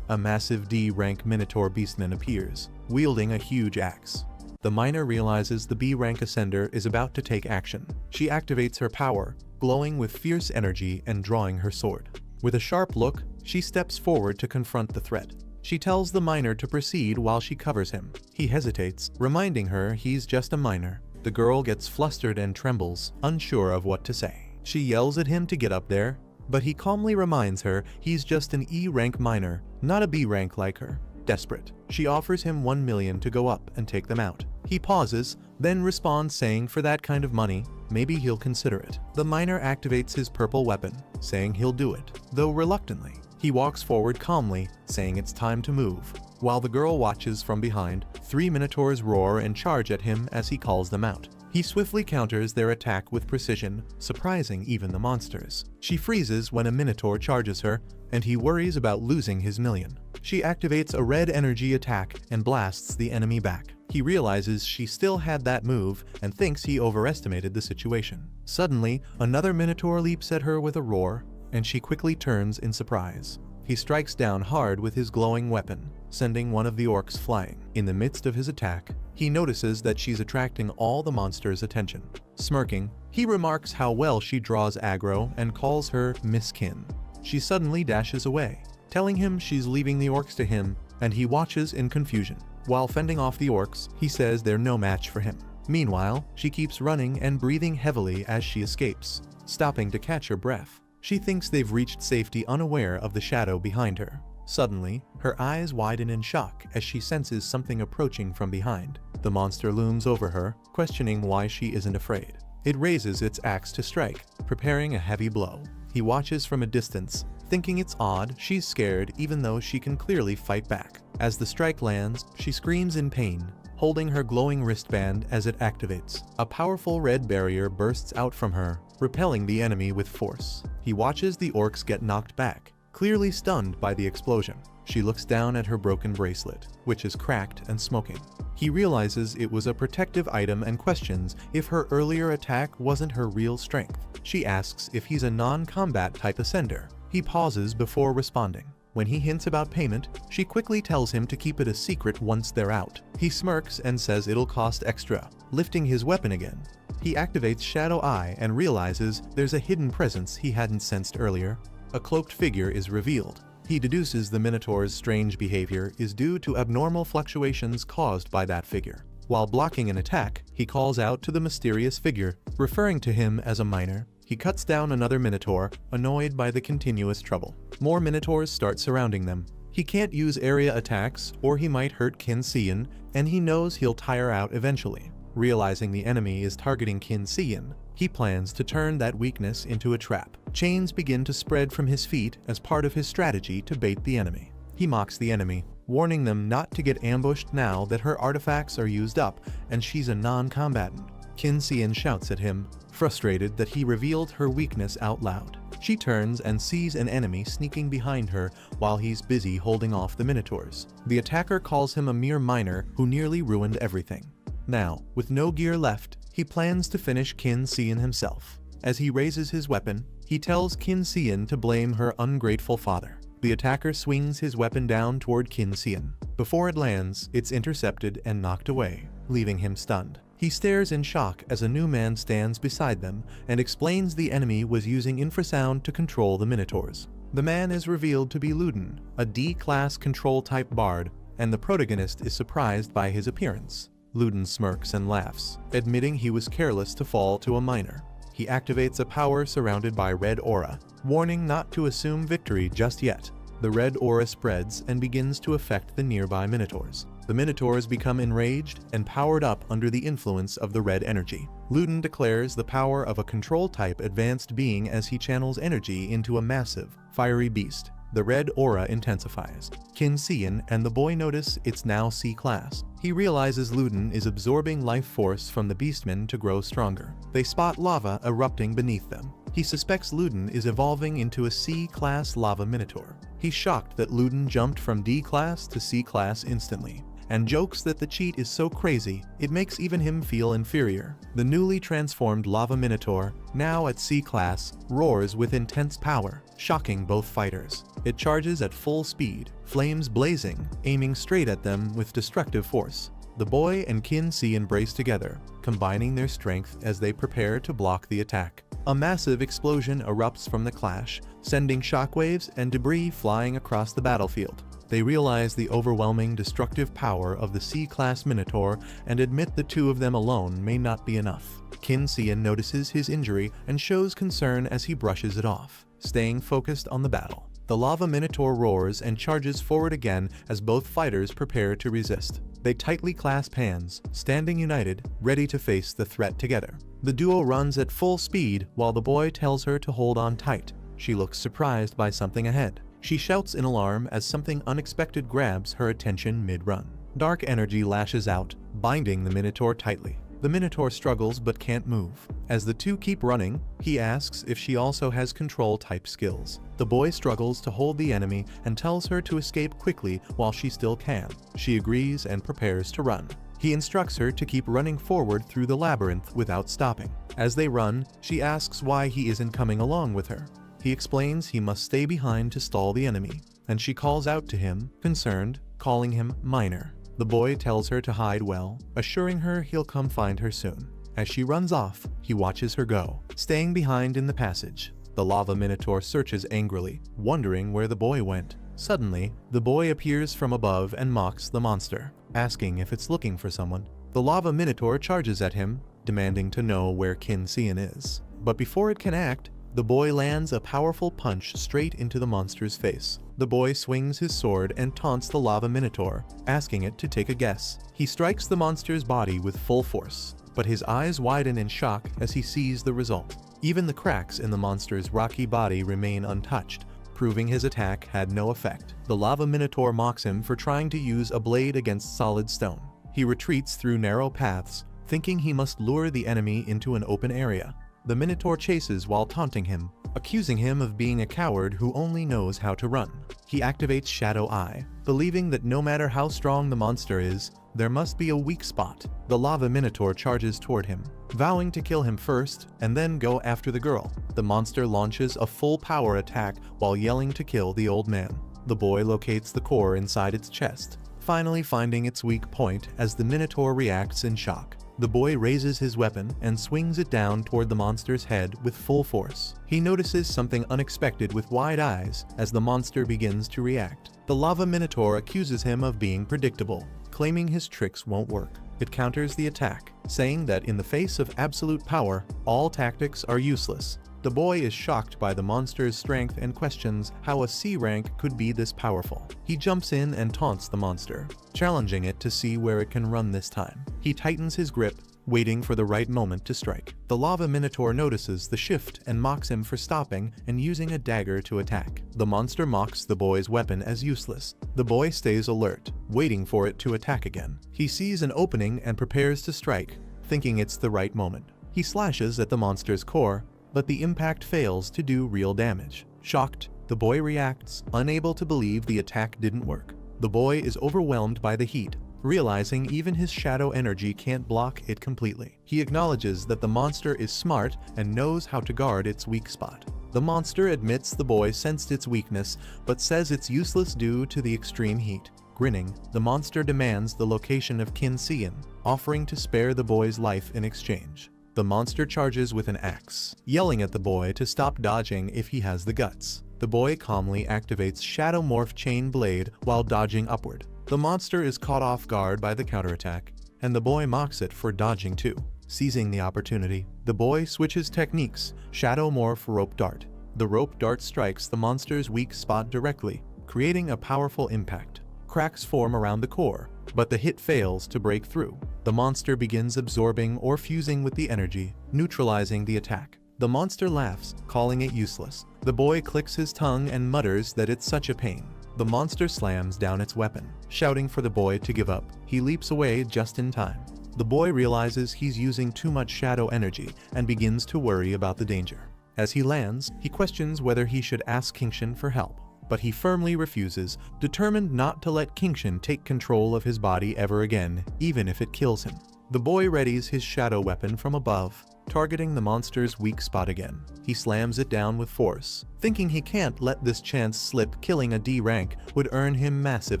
A massive D-rank Minotaur beastman appears, wielding a huge axe. The miner realizes the B-rank ascender is about to take action. She activates her power, glowing with fierce energy and drawing her sword. With a sharp look, she steps forward to confront the threat. She tells the miner to proceed while she covers him. He hesitates, reminding her he's just a miner. The girl gets flustered and trembles, unsure of what to say. She yells at him to get up there, but he calmly reminds her he's just an E-rank miner, not a B-rank like her. Desperate, she offers him 1 million to go up and take them out. He pauses, then responds saying for that kind of money, maybe he'll consider it. The miner activates his purple weapon, saying he'll do it, though reluctantly. He walks forward calmly, saying it's time to move. While the girl watches from behind, 3 minotaurs roar and charge at him as he calls them out. He swiftly counters their attack with precision, surprising even the monsters. She freezes when a minotaur charges her, and he worries about losing his million. She activates a red energy attack and blasts the enemy back. He realizes she still had that move and thinks he overestimated the situation. Suddenly, another minotaur leaps at her with a roar, and she quickly turns in surprise. He strikes down hard with his glowing weapon, sending one of the orcs flying. In the midst of his attack, he notices that she's attracting all the monsters' attention. Smirking, he remarks how well she draws aggro and calls her Miss Kin. She suddenly dashes away, telling him she's leaving the orcs to him, and he watches in confusion. While fending off the orcs, he says they're no match for him. Meanwhile, she keeps running and breathing heavily as she escapes, stopping to catch her breath. She thinks they've reached safety, unaware of the shadow behind her. Suddenly, her eyes widen in shock as she senses something approaching from behind. The monster looms over her, questioning why she isn't afraid. It raises its axe to strike, preparing a heavy blow. He watches from a distance, thinking it's odd she's scared even though she can clearly fight back. As the strike lands, she screams in pain, holding her glowing wristband as it activates. A powerful red barrier bursts out from her, repelling the enemy with force. He watches the orcs get knocked back, clearly stunned by the explosion. She looks down at her broken bracelet, which is cracked and smoking. He realizes it was a protective item and questions if her earlier attack wasn't her real strength. She asks if he's a non-combat type ascender. He pauses before responding. When he hints about payment, she quickly tells him to keep it a secret once they're out. He smirks and says it'll cost extra, lifting his weapon again. He activates Shadow Eye and realizes there's a hidden presence he hadn't sensed earlier. A cloaked figure is revealed. He deduces the Minotaur's strange behavior is due to abnormal fluctuations caused by that figure. While blocking an attack, he calls out to the mysterious figure, referring to him as a miner. He cuts down another Minotaur, annoyed by the continuous trouble. More Minotaurs start surrounding them. He can't use area attacks or he might hurt Kinsean, and he knows he'll tire out eventually. Realizing the enemy is targeting Qin Xian, he plans to turn that weakness into a trap. Chains begin to spread from his feet as part of his strategy to bait the enemy. He mocks the enemy, warning them not to get ambushed now that her artifacts are used up and she's a non-combatant. Qin Xian shouts at him, frustrated that he revealed her weakness out loud. She turns and sees an enemy sneaking behind her while he's busy holding off the Minotaurs. The attacker calls him a mere miner who nearly ruined everything. Now, with no gear left, he plans to finish Qin Xian himself. As he raises his weapon, he tells Qin Xian to blame her ungrateful father. The attacker swings his weapon down toward Qin Xian. Before it lands, it's intercepted and knocked away, leaving him stunned. He stares in shock as a new man stands beside them and explains the enemy was using infrasound to control the Minotaurs. The man is revealed to be Luden, a D-class control-type bard, and the protagonist is surprised by his appearance. Luden smirks and laughs, admitting he was careless to fall to a miner. He activates a power surrounded by red aura, warning not to assume victory just yet. The red aura spreads and begins to affect the nearby Minotaurs. The Minotaurs become enraged and powered up under the influence of the red energy. Luden declares the power of a control-type advanced being as he channels energy into a massive, fiery beast. The red aura intensifies. Qin Xian and the boy notice it's now C-class. He realizes Luden is absorbing life force from the beastmen to grow stronger. They spot lava erupting beneath them. He suspects Luden is evolving into a C-class lava minotaur. He's shocked that Luden jumped from D-class to C-class instantly, and jokes that the cheat is so crazy, it makes even him feel inferior. The newly transformed lava minotaur, now at C-class, roars with intense power, shocking both fighters. It charges at full speed, flames blazing, aiming straight at them with destructive force. The boy and Qin Xian embrace together, combining their strength as they prepare to block the attack. A massive explosion erupts from the clash, sending shockwaves and debris flying across the battlefield. They realize the overwhelming destructive power of the C-class Minotaur and admit the two of them alone may not be enough. Qin Xian notices his injury and shows concern as he brushes it off, staying focused on the battle. The lava Minotaur roars and charges forward again as both fighters prepare to resist. They tightly clasp hands, standing united, ready to face the threat together. The duo runs at full speed while the boy tells her to hold on tight. She looks surprised by something ahead. She shouts in alarm as something unexpected grabs her attention mid-run. Dark energy lashes out, binding the Minotaur tightly. The Minotaur struggles but can't move. As the two keep running, he asks if she also has control-type skills. The boy struggles to hold the enemy and tells her to escape quickly while she still can. She agrees and prepares to run. He instructs her to keep running forward through the labyrinth without stopping. As they run, she asks why he isn't coming along with her. He explains he must stay behind to stall the enemy, and she calls out to him, concerned, calling him Miner. The boy tells her to hide well, assuring her he'll come find her soon. As she runs off, he watches her go, staying behind in the passage. The lava minotaur searches angrily, wondering where the boy went. Suddenly, the boy appears from above and mocks the monster, asking if it's looking for someone. The lava minotaur charges at him, demanding to know where Qin Xian is. But before it can act, the boy lands a powerful punch straight into the monster's face. The boy swings his sword and taunts the lava minotaur, asking it to take a guess. He strikes the monster's body with full force, but his eyes widen in shock as he sees the result. Even the cracks in the monster's rocky body remain untouched, proving his attack had no effect. The lava minotaur mocks him for trying to use a blade against solid stone. He retreats through narrow paths, thinking he must lure the enemy into an open area. The minotaur chases while taunting him, accusing him of being a coward who only knows how to run. He activates Shadow Eye, believing that no matter how strong the monster is, there must be a weak spot. The lava minotaur charges toward him, vowing to kill him first and then go after the girl. The monster launches a full power attack while yelling to kill the old man. The boy locates the core inside its chest, finally finding its weak point as the minotaur reacts in shock. The boy raises his weapon and swings it down toward the monster's head with full force. He notices something unexpected with wide eyes as the monster begins to react. The lava minotaur accuses him of being predictable, claiming his tricks won't work. It counters the attack, saying that in the face of absolute power, all tactics are useless. The boy is shocked by the monster's strength and questions how a C rank could be this powerful. He jumps in and taunts the monster, challenging it to see where it can run this time. He tightens his grip, waiting for the right moment to strike. The lava minotaur notices the shift and mocks him for stopping and using a dagger to attack. The monster mocks the boy's weapon as useless. The boy stays alert, waiting for it to attack again. He sees an opening and prepares to strike, thinking it's the right moment. He slashes at the monster's core, but the impact fails to do real damage. Shocked, the boy reacts, unable to believe the attack didn't work. The boy is overwhelmed by the heat, realizing even his shadow energy can't block it completely. He acknowledges that the monster is smart and knows how to guard its weak spot. The monster admits the boy sensed its weakness, but says it's useless due to the extreme heat. Grinning, the monster demands the location of Qin Xian, offering to spare the boy's life in exchange. The monster charges with an axe, yelling at the boy to stop dodging if he has the guts. The boy calmly activates Shadow Morph Chain Blade while dodging upward. The monster is caught off guard by the counterattack, and the boy mocks it for dodging too. Seizing the opportunity, the boy switches techniques, Shadow Morph Rope Dart. The rope dart strikes the monster's weak spot directly, creating a powerful impact. Cracks form around the core, but the hit fails to break through. The monster begins absorbing or fusing with the energy, neutralizing the attack. The monster laughs, calling it useless. The boy clicks his tongue and mutters that it's such a pain. The monster slams down its weapon, shouting for the boy to give up. He leaps away just in time. The boy realizes he's using too much shadow energy and begins to worry about the danger. As he lands, he questions whether he should ask Kingshan for help, but he firmly refuses, determined not to let Kingshan take control of his body ever again, even if it kills him. The boy readies his shadow weapon from above, targeting the monster's weak spot again. He slams it down with force, thinking he can't let this chance slip. Killing a D rank would earn him massive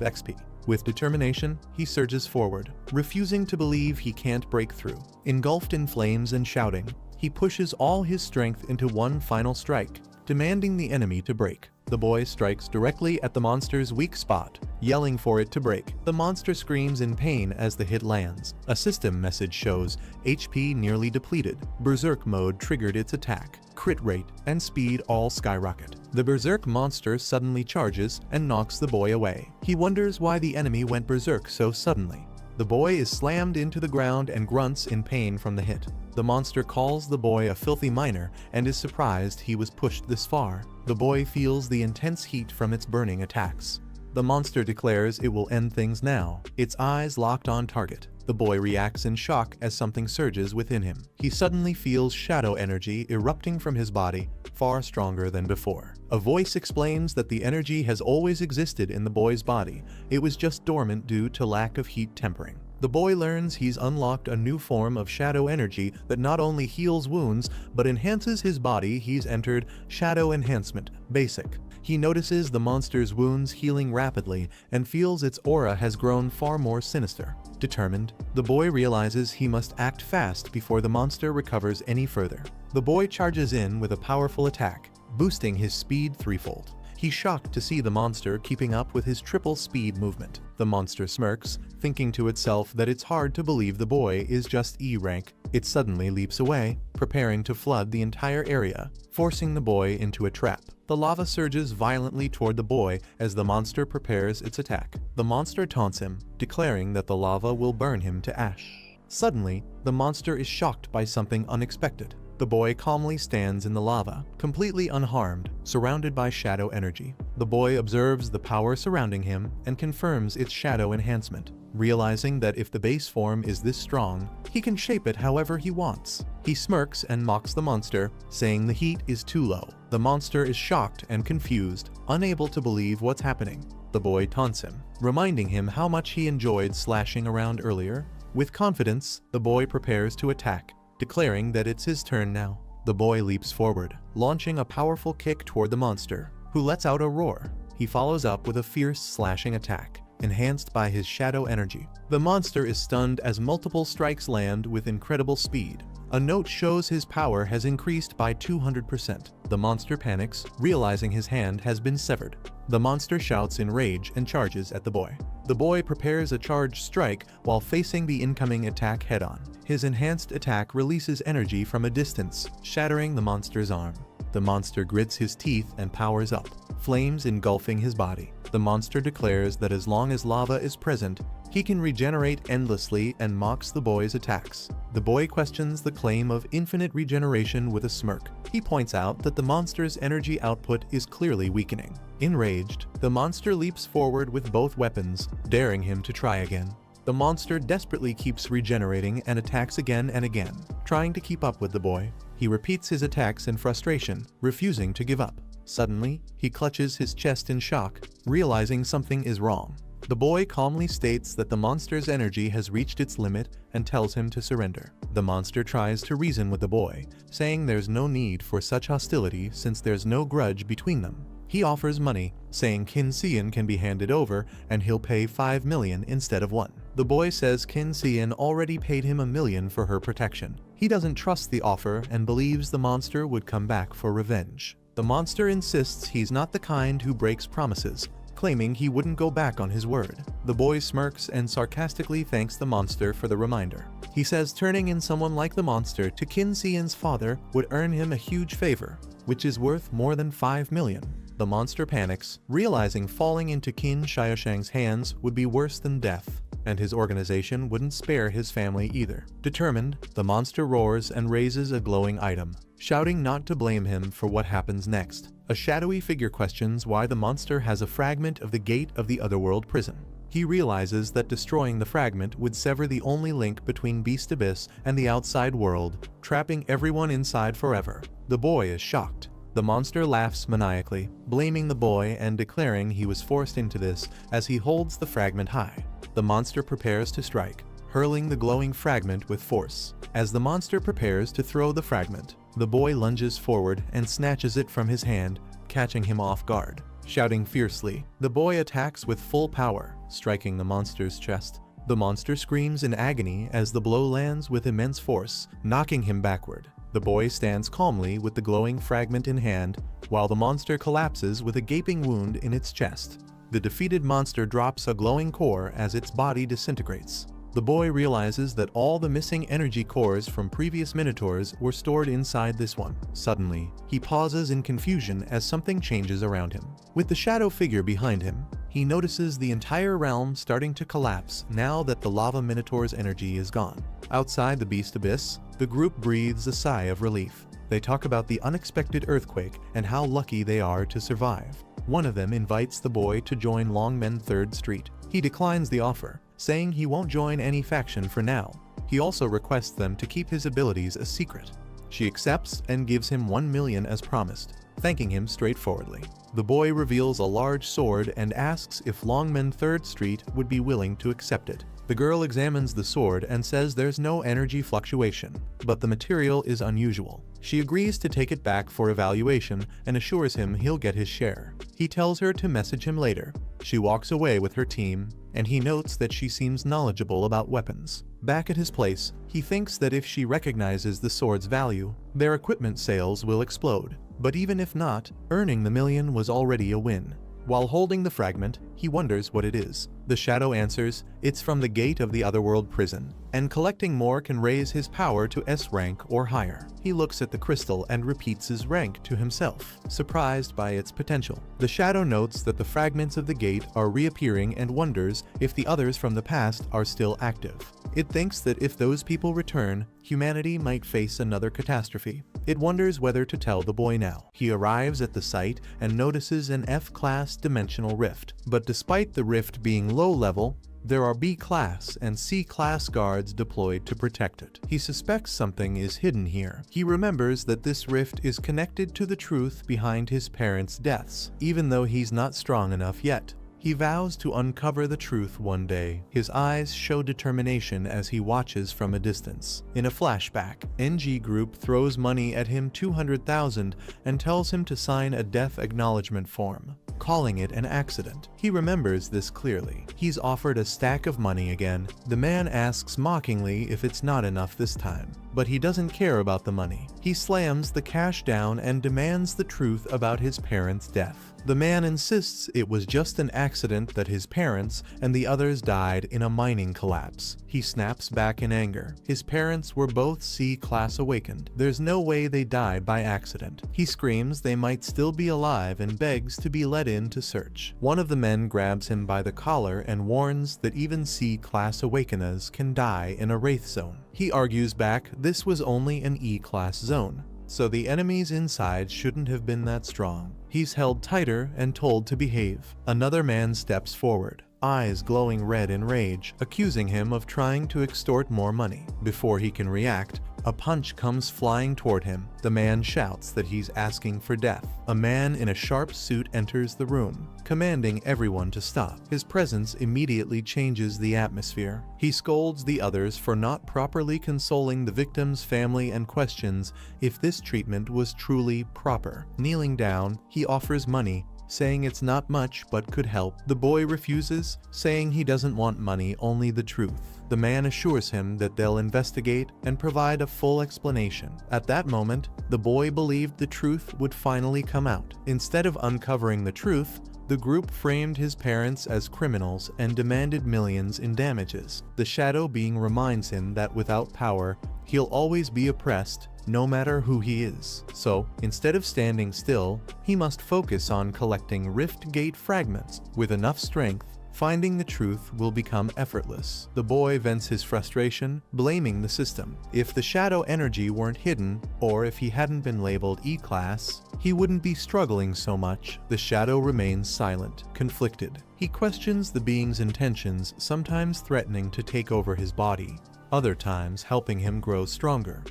XP. With determination, he surges forward, refusing to believe he can't break through. Engulfed in flames and shouting, he pushes all his strength into one final strike, demanding the enemy to break. The boy strikes directly at the monster's weak spot, yelling for it to break. The monster screams in pain as the hit lands. A system message shows HP nearly depleted. Berserk mode triggered its attack. Crit rate and speed all skyrocket. The berserk monster suddenly charges and knocks the boy away. He wonders why the enemy went berserk so suddenly. The boy is slammed into the ground and grunts in pain from the hit. The monster calls the boy a filthy miner and is surprised he was pushed this far. The boy feels the intense heat from its burning attacks. The monster declares it will end things now, its eyes locked on target. The boy reacts in shock as something surges within him. He suddenly feels shadow energy erupting from his body, far stronger than before. A voice explains that the energy has always existed in the boy's body, it was just dormant due to lack of heat tempering. The boy learns he's unlocked a new form of shadow energy that not only heals wounds, but enhances his body. He's entered Shadow Enhancement, Basic. He notices the monster's wounds healing rapidly and feels its aura has grown far more sinister. Determined, the boy realizes he must act fast before the monster recovers any further. The boy charges in with a powerful attack, boosting his speed threefold. He's shocked to see the monster keeping up with his triple speed movement. The monster smirks, thinking to itself that it's hard to believe the boy is just E rank. It suddenly leaps away, preparing to flood the entire area, forcing the boy into a trap. The lava surges violently toward the boy as the monster prepares its attack. The monster taunts him, declaring that the lava will burn him to ash. Suddenly, the monster is shocked by something unexpected. The boy calmly stands in the lava, completely unharmed, surrounded by shadow energy. The boy observes the power surrounding him and confirms its shadow enhancement, realizing that if the base form is this strong, he can shape it however he wants. He smirks and mocks the monster, saying the heat is too low. The monster is shocked and confused, unable to believe what's happening. The boy taunts him, reminding him how much he enjoyed slashing around earlier. With confidence, the boy prepares to attack, declaring that it's his turn now. The boy leaps forward, launching a powerful kick toward the monster, who lets out a roar. He follows up with a fierce slashing attack, enhanced by his shadow energy. The monster is stunned as multiple strikes land with incredible speed. A note shows his power has increased by 200%. The monster panics, realizing his hand has been severed. The monster shouts in rage and charges at the boy. The boy prepares a charged strike while facing the incoming attack head-on. His enhanced attack releases energy from a distance, shattering the monster's arm. The monster grits his teeth and powers up, flames engulfing his body. The monster declares that as long as lava is present, he can regenerate endlessly and mocks the boy's attacks. The boy questions the claim of infinite regeneration with a smirk. He points out that the monster's energy output is clearly weakening. Enraged, the monster leaps forward with both weapons, daring him to try again. The monster desperately keeps regenerating and attacks again and again, trying to keep up with the boy. He repeats his attacks in frustration, refusing to give up. Suddenly, he clutches his chest in shock, realizing something is wrong. The boy calmly states that the monster's energy has reached its limit and tells him to surrender. The monster tries to reason with the boy, saying there's no need for such hostility since there's no grudge between them. He offers money, saying Qin Xian can be handed over and he'll pay 5 million instead of 1. The boy says Qin Xian already paid him 1 million for her protection. He doesn't trust the offer and believes the monster would come back for revenge. The monster insists he's not the kind who breaks promises, claiming he wouldn't go back on his word. The boy smirks and sarcastically thanks the monster for the reminder. He says turning in someone like the monster to Qin Xian's father would earn him a huge favor, which is worth more than 5 million. The monster panics, realizing falling into Qin Xiaoshang's hands would be worse than death, and his organization wouldn't spare his family either. Determined, the monster roars and raises a glowing item, shouting not to blame him for what happens next. A shadowy figure questions why the monster has a fragment of the gate of the Otherworld prison. He realizes that destroying the fragment would sever the only link between Beast Abyss and the outside world, trapping everyone inside forever. The boy is shocked. The monster laughs maniacally, blaming the boy and declaring he was forced into this as he holds the fragment high. The monster prepares to strike, hurling the glowing fragment with force. As the monster prepares to throw the fragment, the boy lunges forward and snatches it from his hand, catching him off guard. Shouting fiercely, the boy attacks with full power, striking the monster's chest. The monster screams in agony as the blow lands with immense force, knocking him backward. The boy stands calmly with the glowing fragment in hand, while the monster collapses with a gaping wound in its chest. The defeated monster drops a glowing core as its body disintegrates. The boy realizes that all the missing energy cores from previous Minotaurs were stored inside this one. Suddenly, he pauses in confusion as something changes around him. With the shadow figure behind him, he notices the entire realm starting to collapse now that the lava Minotaur's energy is gone. Outside the Beast Abyss, the group breathes a sigh of relief. They talk about the unexpected earthquake and how lucky they are to survive. One of them invites the boy to join Longmen 3rd Street. He declines the offer, saying he won't join any faction for now. He also requests them to keep his abilities a secret. She accepts and gives him 1 million as promised, thanking him straightforwardly. The boy reveals a large sword and asks if Longmen 3rd Street would be willing to accept it. The girl examines the sword and says there's no energy fluctuation, but the material is unusual. She agrees to take it back for evaluation and assures him he'll get his share. He tells her to message him later. She walks away with her team, and he notes that she seems knowledgeable about weapons. Back at his place, he thinks that if she recognizes the sword's value, their equipment sales will explode. But even if not, earning the million was already a win. While holding the fragment, he wonders what it is. The shadow answers, it's from the gate of the Otherworld prison, and collecting more can raise his power to S rank or higher. He looks at the crystal and repeats his rank to himself, surprised by its potential. The shadow notes that the fragments of the gate are reappearing and wonders if the others from the past are still active. It thinks that if those people return, humanity might face another catastrophe. It wonders whether to tell the boy now. He arrives at the site and notices an F-class dimensional rift. But despite the rift being low level, there are B-class and C-class guards deployed to protect it. He suspects something is hidden here. He remembers that this rift is connected to the truth behind his parents' deaths, even though he's not strong enough yet. He vows to uncover the truth one day. His eyes show determination as he watches from a distance. In a flashback, NG Group throws money at him 200,000 and tells him to sign a death acknowledgement form, calling it an accident. He remembers this clearly. He's offered a stack of money again. The man asks mockingly if it's not enough this time, but he doesn't care about the money. He slams the cash down and demands the truth about his parents' death. The man insists it was just an accident that his parents and the others died in a mining collapse. He snaps back in anger. His parents were both C-class awakened. There's no way they died by accident. He screams they might still be alive and begs to be let in to search. One of the men grabs him by the collar and warns that even C-class awakeners can die in a wraith zone. He argues back this was only an E-class zone, so the enemies inside shouldn't have been that strong. He's held tighter and told to behave. Another man steps forward, eyes glowing red in rage, accusing him of trying to extort more money. Before he can react, a punch comes flying toward him. The man shouts that he's asking for death. A man in a sharp suit enters the room, commanding everyone to stop. His presence immediately changes the atmosphere. He scolds the others for not properly consoling the victim's family and questions if this treatment was truly proper. Kneeling down, he offers money, saying it's not much but could help. The boy refuses, saying he doesn't want money, only the truth. The man assures him that they'll investigate and provide a full explanation. At that moment, the boy believed the truth would finally come out. Instead of uncovering the truth, the group framed his parents as criminals and demanded millions in damages. The shadow being reminds him that without power, he'll always be oppressed, no matter who he is. So, instead of standing still, he must focus on collecting Rift Gate fragments. With enough strength, finding the truth will become effortless. The boy vents his frustration, blaming the system. If the shadow energy weren't hidden, or if he hadn't been labeled E-class, he wouldn't be struggling so much. The shadow remains silent, conflicted. He questions the being's intentions, sometimes threatening to take over his body, other times helping him grow stronger.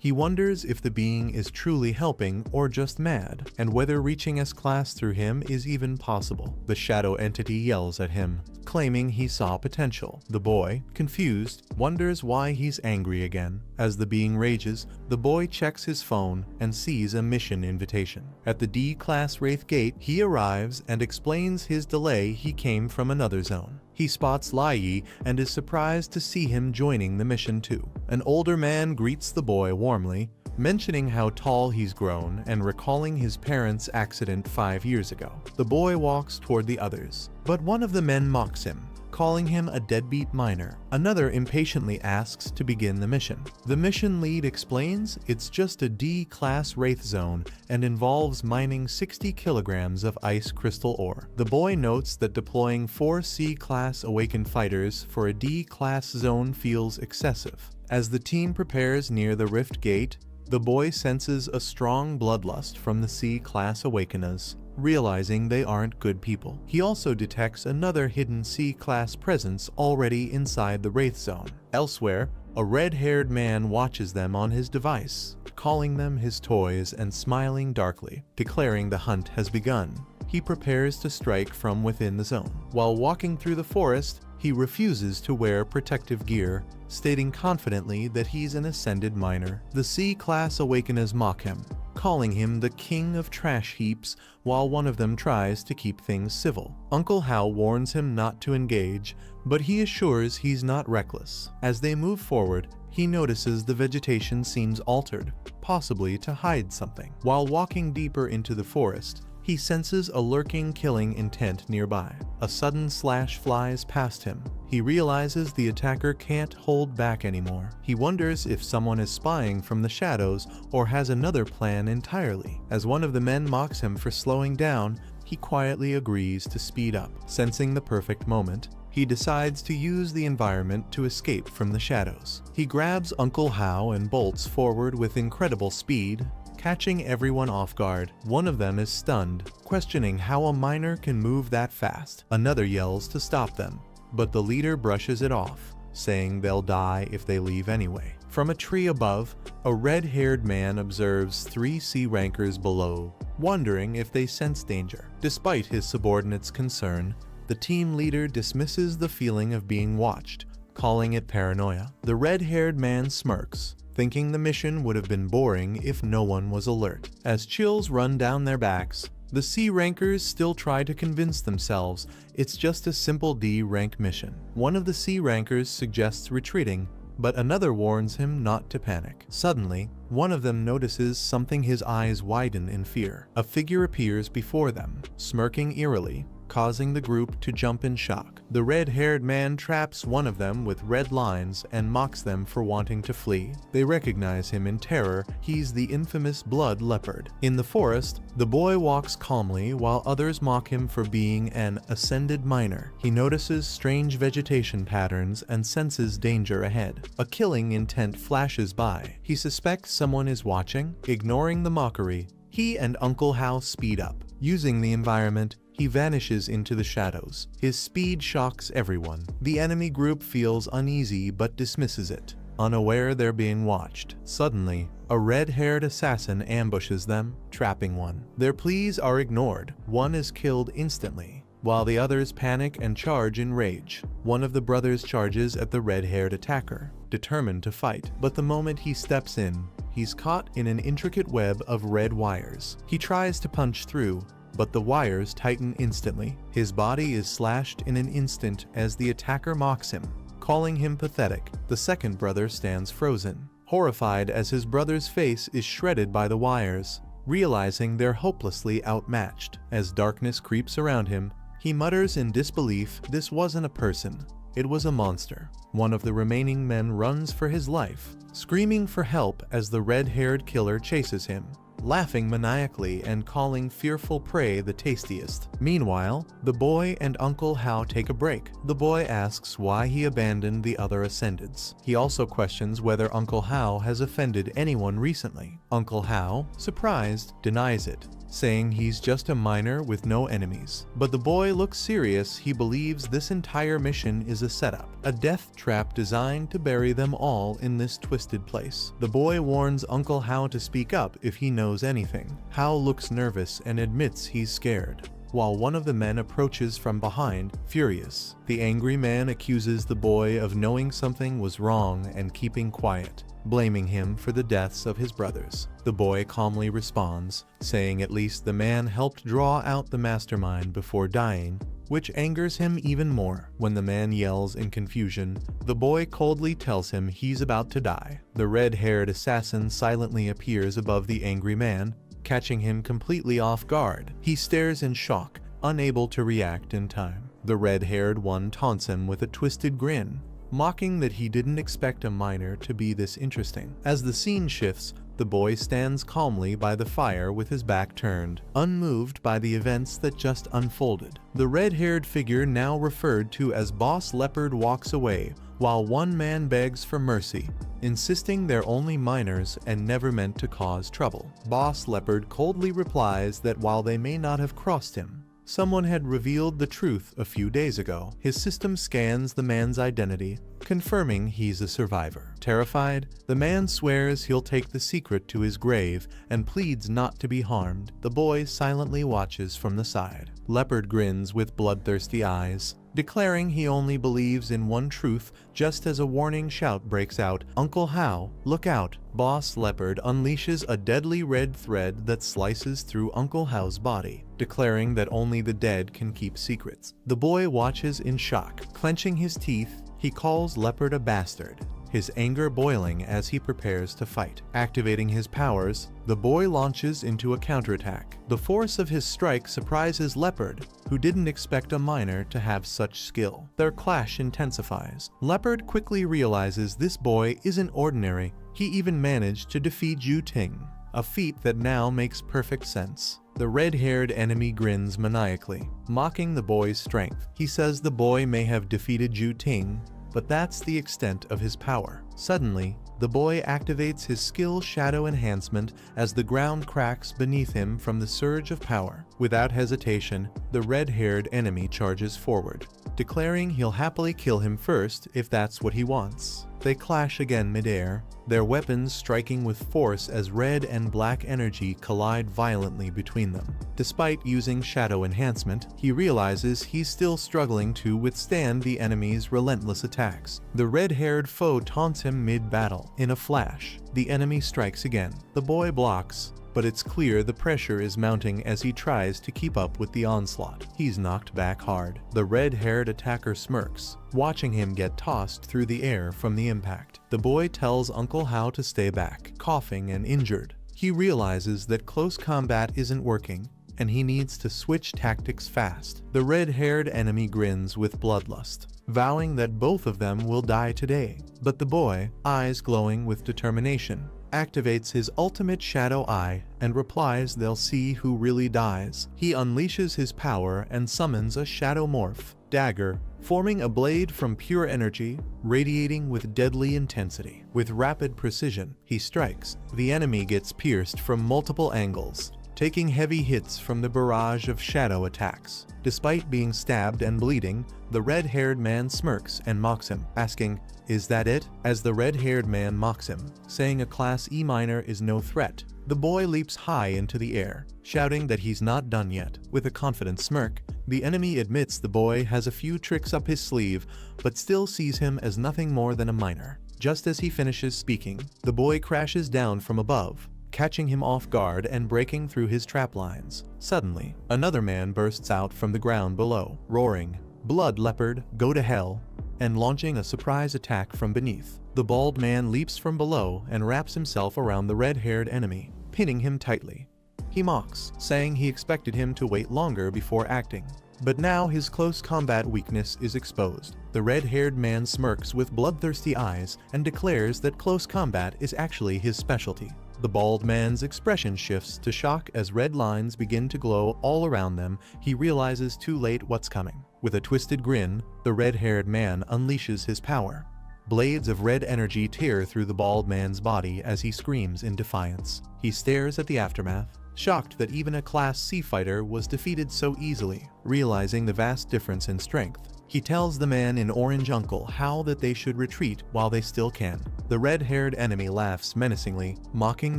He wonders if the being is truly helping or just mad, and whether reaching S-class through him is even possible. The shadow entity yells at him, claiming he saw potential. The boy, confused, wonders why he's angry again. As the being rages, the boy checks his phone and sees a mission invitation. At the D-class Wraith Gate, he arrives and explains his delay. He came from another zone. He spots Lai and is surprised to see him joining the mission too. An older man greets the boy warmly, mentioning how tall he's grown and recalling his parents' accident 5 years ago. The boy walks toward the others, but one of the men mocks him, calling him a deadbeat miner. Another impatiently asks to begin the mission. The mission lead explains it's just a D-class Wraith zone and involves mining 60 kilograms of ice crystal ore. The boy notes that deploying 4 C-class awakened fighters for a D-class zone feels excessive. As the team prepares near the Rift Gate, the boy senses a strong bloodlust from the C-class awakeners, realizing they aren't good people. He also detects another hidden C-class presence already inside the Wraith Zone. Elsewhere, a red-haired man watches them on his device, calling them his toys and smiling darkly. Declaring the hunt has begun, he prepares to strike from within the zone. While walking through the forest, he refuses to wear protective gear, stating confidently that he's an ascended miner. The C-class awakeners mock him, calling him the king of trash heaps, while one of them tries to keep things civil. Uncle Hao warns him not to engage, but he assures he's not reckless. As they move forward, he notices the vegetation seems altered, possibly to hide something. While walking deeper into the forest, he senses a lurking killing intent nearby. A sudden slash flies past him. He realizes the attacker can't hold back anymore. He wonders if someone is spying from the shadows or has another plan entirely. As one of the men mocks him for slowing down, he quietly agrees to speed up. Sensing the perfect moment, he decides to use the environment to escape from the shadows. He grabs Uncle Hao and bolts forward with incredible speed, catching everyone off guard. One of them is stunned, questioning how a miner can move that fast. Another yells to stop them, but the leader brushes it off, saying they'll die if they leave anyway. From a tree above, a red-haired man observes 3 C-rankers below, wondering if they sense danger. Despite his subordinates' concern, the team leader dismisses the feeling of being watched, calling it paranoia. The red-haired man smirks, thinking the mission would have been boring if no one was alert. As chills run down their backs, the C-rankers still try to convince themselves it's just a simple D-rank mission. One of the C-rankers suggests retreating, but another warns him not to panic. Suddenly, one of them notices something. His eyes widen in fear. A figure appears before them, smirking eerily, causing the group to jump in shock. The red-haired man traps one of them with red lines and mocks them for wanting to flee. They recognize him in terror. He's the infamous Blood Leopard. In the forest, the boy walks calmly while others mock him for being an ascended miner. He notices strange vegetation patterns and senses danger ahead. A killing intent flashes by. He suspects someone is watching. Ignoring the mockery, he and Uncle Hao speed up. Using the environment, he vanishes into the shadows. His speed shocks everyone. The enemy group feels uneasy but dismisses it, unaware they're being watched. Suddenly, a red-haired assassin ambushes them, trapping one. Their pleas are ignored. One is killed instantly, while the others panic and charge in rage. One of the brothers charges at the red-haired attacker, determined to fight. But the moment he steps in, he's caught in an intricate web of red wires. He tries to punch through, but the wires tighten instantly. His body is slashed in an instant as the attacker mocks him, calling him pathetic. The second brother stands frozen, horrified as his brother's face is shredded by the wires, realizing they're hopelessly outmatched. As darkness creeps around him, he mutters in disbelief, "This wasn't a person, it was a monster." One of the remaining men runs for his life, screaming for help as the red-haired killer chases him, laughing maniacally and calling fearful prey the tastiest. Meanwhile, the boy and Uncle Hao take a break. The boy asks why he abandoned the other ascendants. He also questions whether Uncle Hao has offended anyone recently. Uncle Hao, surprised, denies it, saying he's just a miner with no enemies. But the boy looks serious. He believes this entire mission is a setup, a death trap designed to bury them all in this twisted place. The boy warns Uncle Hao to speak up if he knows anything. Hao looks nervous and admits he's scared, while one of the men approaches from behind, furious. The angry man accuses the boy of knowing something was wrong and keeping quiet, blaming him for the deaths of his brothers. The boy calmly responds, saying at least the man helped draw out the mastermind before dying, which angers him even more. When the man yells in confusion, the boy coldly tells him he's about to die. The red-haired assassin silently appears above the angry man, catching him completely off guard. He stares in shock, unable to react in time. The red-haired one taunts him with a twisted grin, mocking that he didn't expect a miner to be this interesting. As the scene shifts, the boy stands calmly by the fire with his back turned, unmoved by the events that just unfolded. The red-haired figure, now referred to as Boss Leopard, walks away, while one man begs for mercy, insisting they're only miners and never meant to cause trouble. Boss Leopard coldly replies that while they may not have crossed him, someone had revealed the truth a few days ago. His system scans the man's identity, confirming he's a survivor. Terrified, the man swears he'll take the secret to his grave and pleads not to be harmed. The boy silently watches from the side. Leopard grins with bloodthirsty eyes, declaring he only believes in one truth. Just as a warning shout breaks out, "Uncle Hao, look out!" Boss Leopard unleashes a deadly red thread that slices through Uncle Hao's body, declaring that only the dead can keep secrets. The boy watches in shock. Clenching his teeth, he calls Leopard a bastard, his anger boiling as he prepares to fight. Activating his powers, the boy launches into a counterattack. The force of his strike surprises Leopard, who didn't expect a miner to have such skill. Their clash intensifies. Leopard quickly realizes this boy isn't ordinary. He even managed to defeat Ju Ting, a feat that now makes perfect sense. The red-haired enemy grins maniacally, mocking the boy's strength. He says the boy may have defeated Ju Ting, but that's the extent of his power. Suddenly, the boy activates his skill Shadow Enhancement as the ground cracks beneath him from the surge of power. Without hesitation, the red-haired enemy charges forward, declaring he'll happily kill him first if that's what he wants. They clash again midair, their weapons striking with force as red and black energy collide violently between them. Despite using Shadow Enhancement, he realizes he's still struggling to withstand the enemy's relentless attacks. The red-haired foe taunts him mid-battle. In a flash, the enemy strikes again. The boy blocks, but it's clear the pressure is mounting as he tries to keep up with the onslaught. He's knocked back hard. The red-haired attacker smirks, watching him get tossed through the air from the impact. The boy tells Uncle Hao to stay back, coughing and injured. He realizes that close combat isn't working, and he needs to switch tactics fast. The red-haired enemy grins with bloodlust, vowing that both of them will die today. But the boy, eyes glowing with determination, activates his ultimate shadow eye and replies they'll see who really dies. He unleashes his power and summons a shadow morph dagger, forming a blade from pure energy, radiating with deadly intensity. With rapid precision, he strikes. The enemy gets pierced from multiple angles, taking heavy hits from the barrage of shadow attacks. Despite being stabbed and bleeding, the red-haired man smirks and mocks him, asking, "Is that it?" As the red-haired man mocks him, saying a class E minor is no threat, the boy leaps high into the air, shouting that he's not done yet. With a confident smirk, the enemy admits the boy has a few tricks up his sleeve, but still sees him as nothing more than a minor. Just as he finishes speaking, the boy crashes down from above, catching him off guard and breaking through his trap lines. Suddenly, another man bursts out from the ground below, roaring, "Blood leopard, go to hell," and launching a surprise attack from beneath. The bald man leaps from below and wraps himself around the red-haired enemy, pinning him tightly. He mocks, saying he expected him to wait longer before acting. But now his close combat weakness is exposed. The red-haired man smirks with bloodthirsty eyes and declares that close combat is actually his specialty. The bald man's expression shifts to shock as red lines begin to glow all around them. He realizes too late what's coming. With a twisted grin, the red-haired man unleashes his power. Blades of red energy tear through the bald man's body as he screams in defiance. He stares at the aftermath, shocked that even a Class C fighter was defeated so easily. Realizing the vast difference in strength, he tells the man in orange Uncle Hao that they should retreat while they still can. The red-haired enemy laughs menacingly, mocking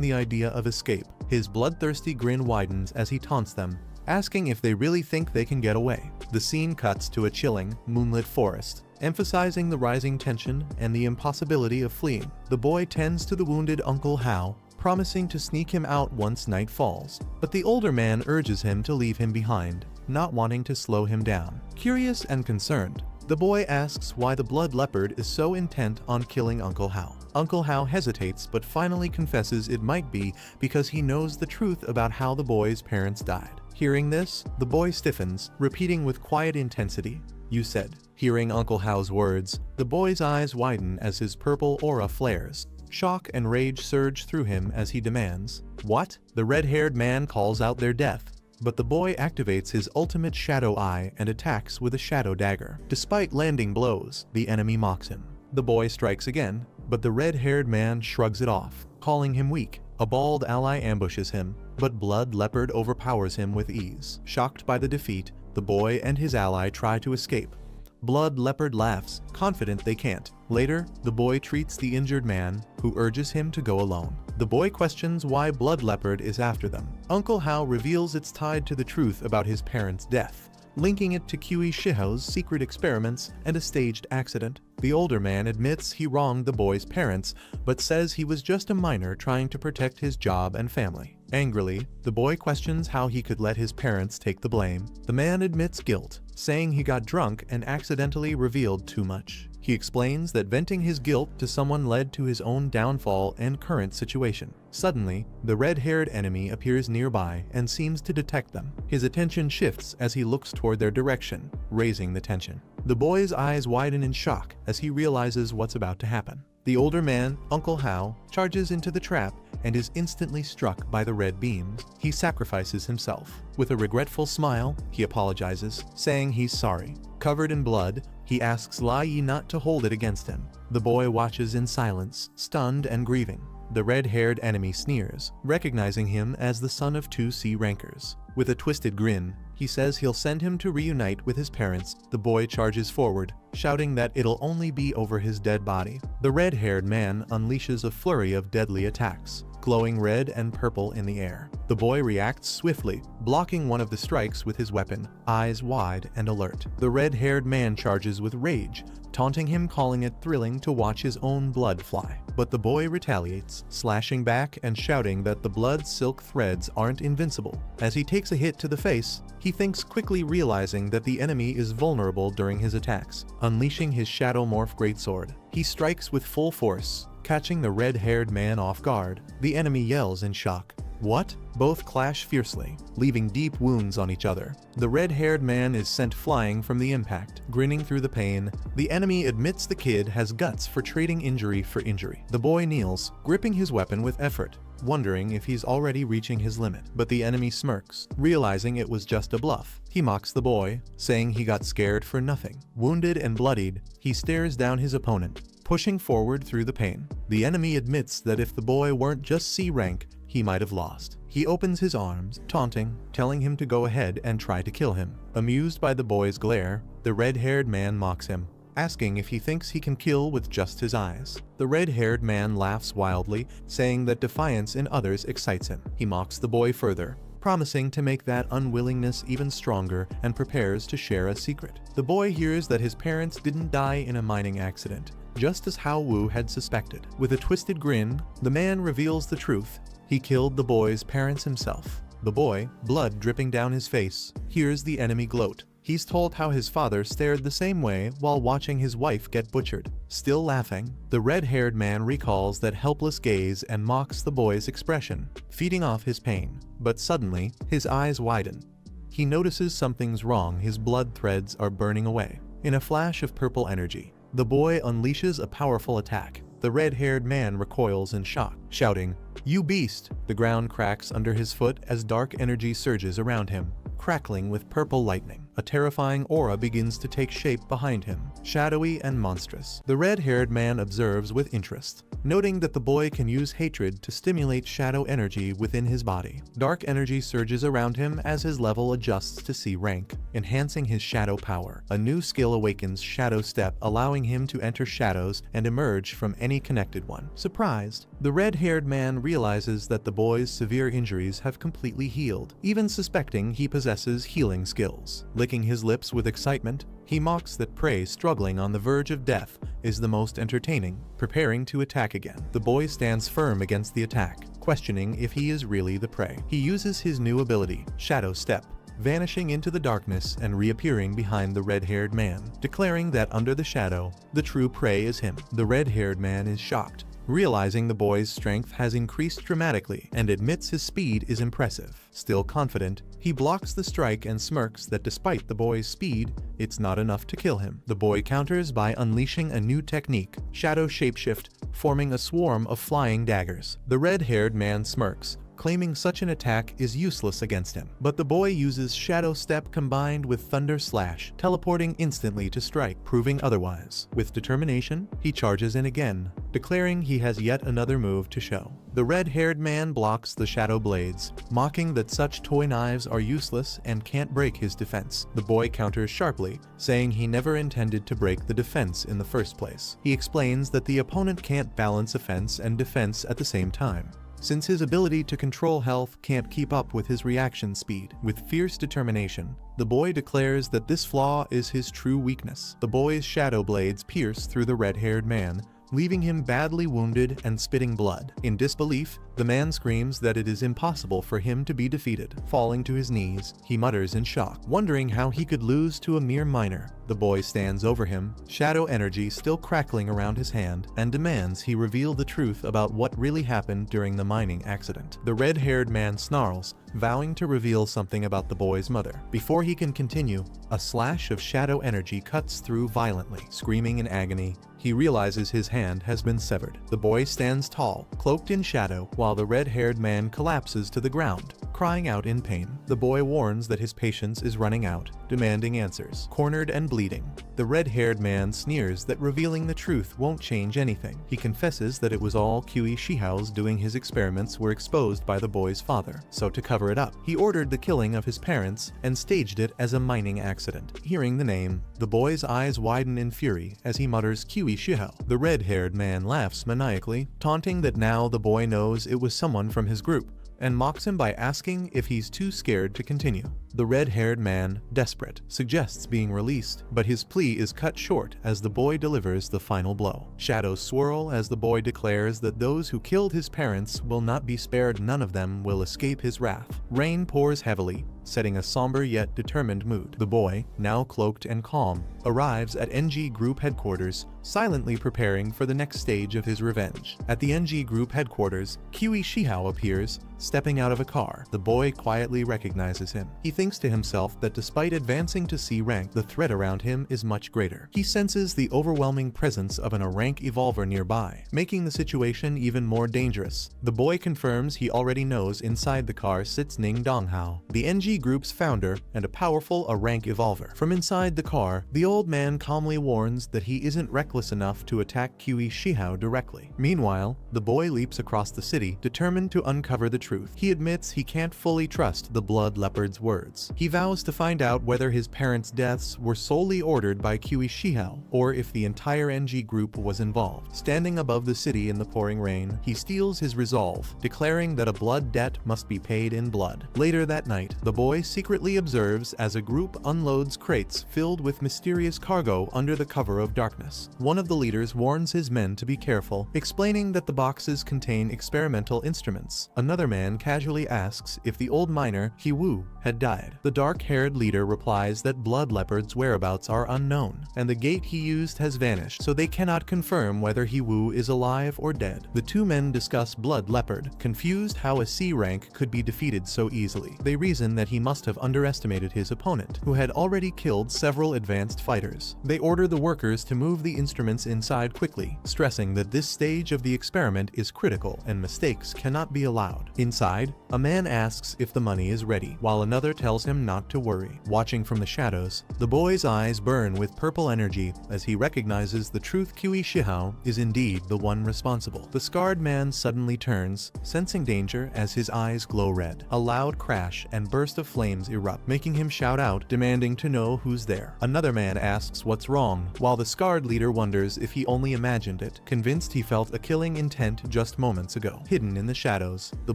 the idea of escape. His bloodthirsty grin widens as he taunts them, asking if they really think they can get away. The scene cuts to a chilling, moonlit forest, emphasizing the rising tension and the impossibility of fleeing. The boy tends to the wounded Uncle Hao, promising to sneak him out once night falls. But the older man urges him to leave him behind, not wanting to slow him down. Curious and concerned, the boy asks why the blood leopard is so intent on killing Uncle Hao. Uncle Hao hesitates but finally confesses it might be because he knows the truth about how the boy's parents died. Hearing this, the boy stiffens, repeating with quiet intensity, "You said." Hearing Uncle Hao's words, the boy's eyes widen as his purple aura flares. Shock and rage surge through him as he demands, "What?" The red-haired man calls out their death, but the boy activates his ultimate shadow eye and attacks with a shadow dagger. Despite landing blows, the enemy mocks him. The boy strikes again, but the red-haired man shrugs it off, calling him weak. A bald ally ambushes him, but Blood Leopard overpowers him with ease. Shocked by the defeat, the boy and his ally try to escape. Blood Leopard laughs, confident they can't. Later, the boy treats the injured man, who urges him to go alone. The boy questions why Blood Leopard is after them. Uncle Hao reveals it's tied to the truth about his parents' death, linking it to Qi Shiho's secret experiments and a staged accident. The older man admits he wronged the boy's parents, but says he was just a minor trying to protect his job and family. Angrily, the boy questions how he could let his parents take the blame. The man admits guilt, saying he got drunk and accidentally revealed too much. He explains that venting his guilt to someone led to his own downfall and current situation. Suddenly, the red-haired enemy appears nearby and seems to detect them. His attention shifts as he looks toward their direction, raising the tension. The boy's eyes widen in shock as he realizes what's about to happen. The older man, Uncle Hao, charges into the trap and is instantly struck by the red beams. He sacrifices himself. With a regretful smile, he apologizes, saying he's sorry. Covered in blood, he asks Lai Yi not to hold it against him. The boy watches in silence, stunned and grieving. The red-haired enemy sneers, recognizing him as the son of two C rankers. With a twisted grin, he says he'll send him to reunite with his parents. The boy charges forward, shouting that it'll only be over his dead body. The red-haired man unleashes a flurry of deadly attacks, glowing red and purple in the air. The boy reacts swiftly, blocking one of the strikes with his weapon, eyes wide and alert. The red-haired man charges with rage, taunting him, calling it thrilling to watch his own blood fly. But the boy retaliates, slashing back and shouting that the blood silk threads aren't invincible. As he takes a hit to the face, he thinks, quickly realizing that the enemy is vulnerable during his attacks. Unleashing his Shadow Morph Greatsword, he strikes with full force, catching the red-haired man off guard. The enemy yells in shock. What? Both clash fiercely, leaving deep wounds on each other. The red-haired man is sent flying from the impact, grinning through the pain. The enemy admits the kid has guts for trading injury for injury. The boy kneels, gripping his weapon with effort, wondering if he's already reaching his limit. But the enemy smirks, realizing it was just a bluff. He mocks the boy, saying he got scared for nothing. Wounded and bloodied, he stares down his opponent, pushing forward through the pain. The enemy admits that if the boy weren't just C rank, he might have lost. He opens his arms, taunting, telling him to go ahead and try to kill him. Amused by the boy's glare, the red-haired man mocks him, asking if he thinks he can kill with just his eyes. The red-haired man laughs wildly, saying that defiance in others excites him. He mocks the boy further, promising to make that unwillingness even stronger, and prepares to share a secret. The boy hears that his parents didn't die in a mining accident, just as Hao Wu had suspected. With a twisted grin, the man reveals the truth. He killed the boy's parents himself. The boy, blood dripping down his face, hears the enemy gloat. He's told how his father stared the same way while watching his wife get butchered. Still laughing, the red-haired man recalls that helpless gaze and mocks the boy's expression, feeding off his pain. But suddenly, his eyes widen. He notices something's wrong. His blood threads are burning away. In a flash of purple energy, the boy unleashes a powerful attack. The red-haired man recoils in shock, shouting, "You beast!" The ground cracks under his foot as dark energy surges around him, crackling with purple lightning. A terrifying aura begins to take shape behind him, shadowy and monstrous. The red-haired man observes with interest, noting that the boy can use hatred to stimulate shadow energy within his body. Dark energy surges around him as his level adjusts to C rank, enhancing his shadow power. A new skill awakens, Shadow Step, allowing him to enter shadows and emerge from any connected one. Surprised, the red-haired man realizes that the boy's severe injuries have completely healed, even suspecting he possesses healing skills. Licking his lips with excitement, he mocks that prey struggling on the verge of death is the most entertaining, preparing to attack again. The boy stands firm against the attack, questioning if he is really the prey. He uses his new ability, Shadow Step, vanishing into the darkness and reappearing behind the red-haired man, declaring that under the shadow, the true prey is him. The red-haired man is shocked, realizing the boy's strength has increased dramatically, and admits his speed is impressive. Still confident, he blocks the strike and smirks that despite the boy's speed, it's not enough to kill him. The boy counters by unleashing a new technique, Shadow Shapeshift, forming a swarm of flying daggers. The red-haired man smirks, claiming such an attack is useless against him. But the boy uses Shadow Step combined with Thunder Slash, teleporting instantly to strike, proving otherwise. With determination, he charges in again, declaring he has yet another move to show. The red-haired man blocks the shadow blades, mocking that such toy knives are useless and can't break his defense. The boy counters sharply, saying he never intended to break the defense in the first place. He explains that the opponent can't balance offense and defense at the same time, since his ability to control health can't keep up with his reaction speed. With fierce determination, the boy declares that this flaw is his true weakness. The boy's shadow blades pierce through the red-haired man, leaving him badly wounded and spitting blood. In disbelief, the man screams that it is impossible for him to be defeated. Falling to his knees, he mutters in shock, wondering how he could lose to a mere miner. The boy stands over him, shadow energy still crackling around his hand, and demands he reveal the truth about what really happened during the mining accident. The red-haired man snarls, vowing to reveal something about the boy's mother. Before he can continue, a slash of shadow energy cuts through violently. Screaming in agony, he realizes his hand has been severed. The boy stands tall, cloaked in shadow, while the red-haired man collapses to the ground, crying out in pain. The boy warns that his patience is running out, demanding answers. Cornered and bleeding, the red-haired man sneers that revealing the truth won't change anything. He confesses that it was all Qi Shihao's doing. His experiments were exposed by the boy's father, so to cover it up, he ordered the killing of his parents and staged it as a mining accident. Hearing the name, the boy's eyes widen in fury as he mutters Qi Shihao. The red-haired man laughs maniacally, taunting that now the boy knows it was someone from his group, and mocks him by asking if he's too scared to continue. The red-haired man, desperate, suggests being released, but his plea is cut short as the boy delivers the final blow. Shadows swirl as the boy declares that those who killed his parents will not be spared. None of them will escape his wrath. Rain pours heavily, setting a somber yet determined mood. The boy, now cloaked and calm, arrives at NG Group headquarters, silently preparing for the next stage of his revenge. At the NG Group headquarters, Qi Shihao appears, stepping out of a car. The boy quietly recognizes him. He thinks to himself that despite advancing to C rank, the threat around him is much greater. He senses the overwhelming presence of an A rank evolver nearby, making the situation even more dangerous. The boy confirms he already knows inside the car sits Ning Donghao, the NG Group's founder and a powerful A rank evolver. From inside the car, the old man calmly warns that he isn't reckless enough to attack Qi Shihao directly. Meanwhile, the boy leaps across the city, determined to uncover the truth. He admits he can't fully trust the Blood Leopard's words. He vows to find out whether his parents' deaths were solely ordered by Qi Shihao, or if the entire NG Group was involved. Standing above the city in the pouring rain, he steels his resolve, declaring that a blood debt must be paid in blood. Later that night, the boy secretly observes as a group unloads crates filled with mysterious cargo under the cover of darkness. One of the leaders warns his men to be careful, explaining that the boxes contain experimental instruments. Another man casually asks if the old miner, He Wu, had died. The dark-haired leader replies that Blood Leopard's whereabouts are unknown, and the gate he used has vanished, so they cannot confirm whether He Wu is alive or dead. The two men discuss Blood Leopard, confused how a C rank could be defeated so easily. They reason that he must have underestimated his opponent, who had already killed several advanced fighters. They order the workers to move the instruments inside quickly, stressing that this stage of the experiment is critical and mistakes cannot be allowed. Inside, a man asks if the money is ready, while another tells him not to worry. Watching from the shadows, the boy's eyes burn with purple energy as he recognizes the truth. Qi Shihao is indeed the one responsible. The scarred man suddenly turns, sensing danger as his eyes glow red. A loud crash and burst of flames erupt, making him shout out, demanding to know who's there. Another man asks what's wrong, while the scarred leader wonders if he only imagined it, convinced he felt a killing intent just moments ago. Hidden in the shadows, the